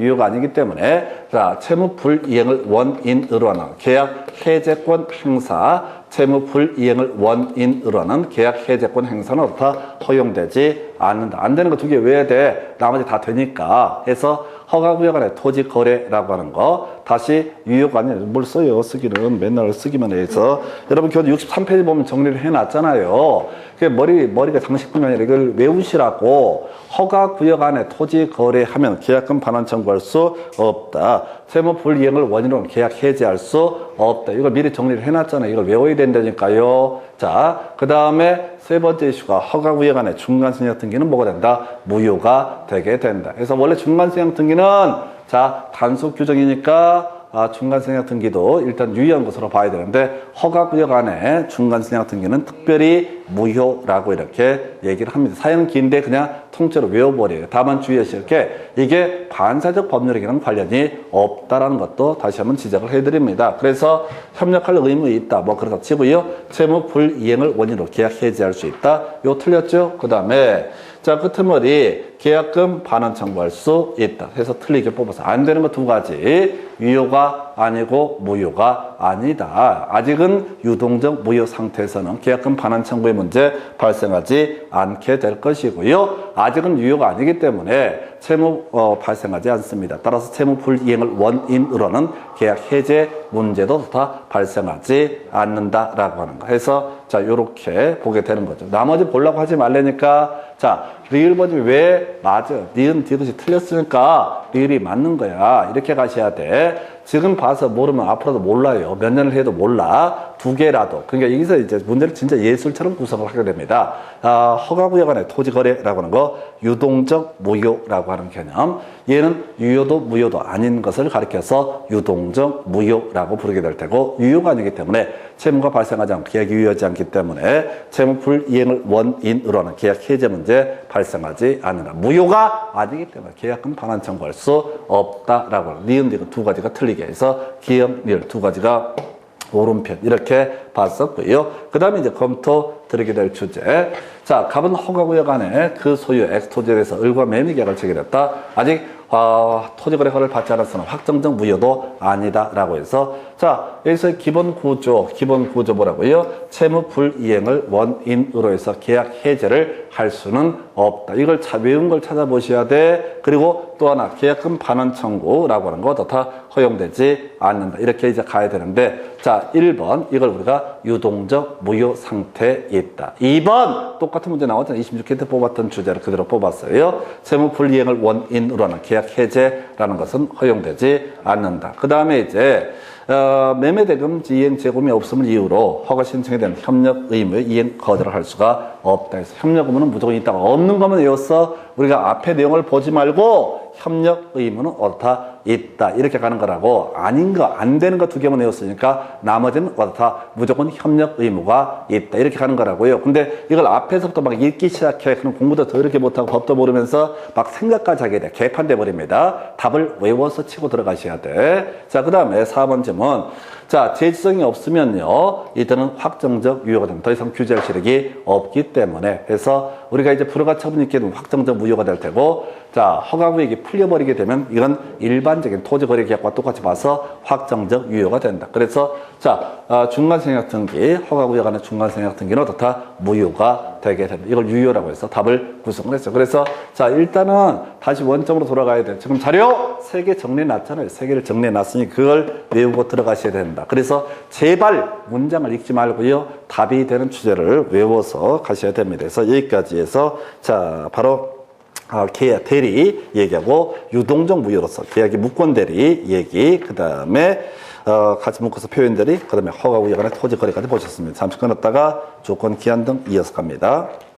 자, 채무 불이행을 원인으로 하는 계약 해제권 행사, 채무 불이행을 원인으로 하는 계약 해제권 행사는 어떻다? 허용되지 않는다. 안 되는 거 두 개 왜 돼? 나머지 다 되니까 해서 허가구역안의 토지 거래라고 하는 거 다시 유효가 아니라 뭘 써요? 쓰기는 맨날 쓰기만 해서 여러분 교재 63페이지 보면 정리를 해놨잖아요. 머리가 장식품이 아니라 이걸 외우시라고 허가구역 안에 토지 거래하면 계약금 반환 청구할 수 없다. 채무 불이행을 원인으로 계약 해제할 수 없다. 이걸 미리 정리를 해놨잖아요. 이걸 외워야 된다니까요. 자, 그 다음에 세 번째 이슈가 허가구역 안에 중간승역 등기는 뭐가 된다? 무효가 되게 된다. 그래서 원래 중간승역 등기는 자, 단속 규정이니까 중간승역 등기도 일단 유의한 것으로 봐야 되는데 허가구역 안에 중간승역 등기는 특별히 무효라고 이렇게 얘기를 합니다. 사연은 긴데 그냥 통째로 외워버려요. 다만 주의하실 게 이게 반사적 법률에게는 관련이 없다라는 것도 다시 한번 지적을 해드립니다. 그래서 협력할 의무 있다. 뭐 그렇다 치고요. 채무 불이행을 원인으로 계약 해지할 수 있다. 요 틀렸죠? 그 다음에 자, 끄트머리 계약금 반환 청구할 수 있다. 해서 틀리게 뽑아서 안 되는 거 두 가지. 유효가 아니고 무효가 아니다. 아직은 유동적 무효 상태에서는 계약금 반환 청구의 문제 발생하지 않게 될 것이고요. 아직은 유효가 아니기 때문에 채무 발생하지 않습니다. 따라서 채무 불이행을 원인으로는 계약 해제 문제도 다 발생하지 않는다라고 하는 거. 해서 자, 요렇게 보게 되는 거죠. 나머지 보려고 하지 말라니까. 자, 리을 버전이 왜 맞아? 니은 뒤듯이 틀렸으니까 리을이 맞는 거야. 이렇게 가셔야 돼. 지금 봐서 모르면 앞으로도 몰라요. 몇 년을 해도 몰라. 두 개라도. 그러니까 여기서 이제 문제를 진짜 예술처럼 구성을 하게 됩니다. 허가구역 안에 토지거래라고 하는 거, 유동적 무효라고 하는 개념. 얘는 유효도 무효도 아닌 것을 가리켜서 유동적 무효라고 부르게 될 테고, 유효가 아니기 때문에 채무가 발생하지 않고 계약이 유효하지 않기 때문에 채무 불이행을 원인으로 하는 계약 해제 문제 발생하지 않는다. 무효가 아니기 때문에 계약금 반환 청구할 수 없다라고 하는 니은 디귿 두 가지가 틀리게 해서 기역, 리을 두 가지가 오른편 이렇게 봤었고요. 그 다음에 이제 검토 드리게 될 주제. 자, 갑은 허가구역 안에 그 소유 X토지에 대해서 을과 매매계약을 체결했다. 아직 토지거래 허가를 받지 않았으나 확정적 무효도 아니다라고 해서 자, 여기서 기본 구조 뭐라고요? 채무 불이행을 원인으로 해서 계약 해제를 할 수는 없다. 이걸 외운 걸 찾아보셔야 돼. 그리고 또 하나 계약금 반환 청구라고 하는 것도 다 허용되지 않는다. 이렇게 이제 가야 되는데 자, 1번 이걸 우리가 유동적 무효 상태에 있다. 2번 똑같은 문제 나왔잖아요. 26회 뽑았던 주제를 그대로 뽑았어요. 채무 불이행을 원인으로 하는 계약 해제라는 것은 허용되지 않는다. 그 다음에 이제 매매대금 이행 제공이 없음을 이유로 허가 신청에 대한 협력 의무의 이행 거절을 할 수가 없다. 그래서 협력 의무는 무조건 있다가 없는 거면 외웠어. 우리가 앞에 내용을 보지 말고 협력 의무는 어떻다 있다 이렇게 가는 거라고 아닌 거 안 되는 거 두 개만 외웠으니까 나머지는 어떻다 무조건 협력 의무가 있다 이렇게 가는 거라고요. 근데 이걸 앞에서부터 막 읽기 시작해 그럼 공부도 더 이렇게 못하고 법도 모르면서 막 생각까지 하게 돼 개판돼 버립니다. 답을 외워서 치고 들어가셔야 돼. 자, 그 다음에 4번 질문. 자, 제지성이 없으면요 이때는 확정적 유효가 됩니다. 더 이상 규제할 시력이 없기 때문에 해서 우리가 이제 불허가 처분이 있게 되면 확정적 무효가 될 테고 자, 허가구역이 풀려버리게 되면 이건 일반적인 토지거래 계약과 똑같이 봐서 확정적 유효가 된다. 그래서 자, 중간생략 등기, 허가구역 안에 중간생략 등기는 어떻다? 무효가 되게 됩니다. 이걸 유효라고 해서 답을 구성을 했어요. 그래서 자, 일단은 다시 원점으로 돌아가야 돼. 지금 자료 3개 정리해놨잖아요. 3개를 정리해놨으니 그걸 외우고 들어가셔야 된다. 그래서 제발 문장을 읽지 말고요. 답이 되는 주제를 외워서 가셔야 됩니다. 그래서 여기까지 해서 자, 바로 계약 대리 얘기하고 유동적 무효로서 계약의 무권 대리 얘기 그 다음에 같이 묶어서 표현 대리 그 다음에 허가구역 안에 토지 거래까지 보셨습니다. 잠시 끊었다가 조건 기한 등 이어서 갑니다.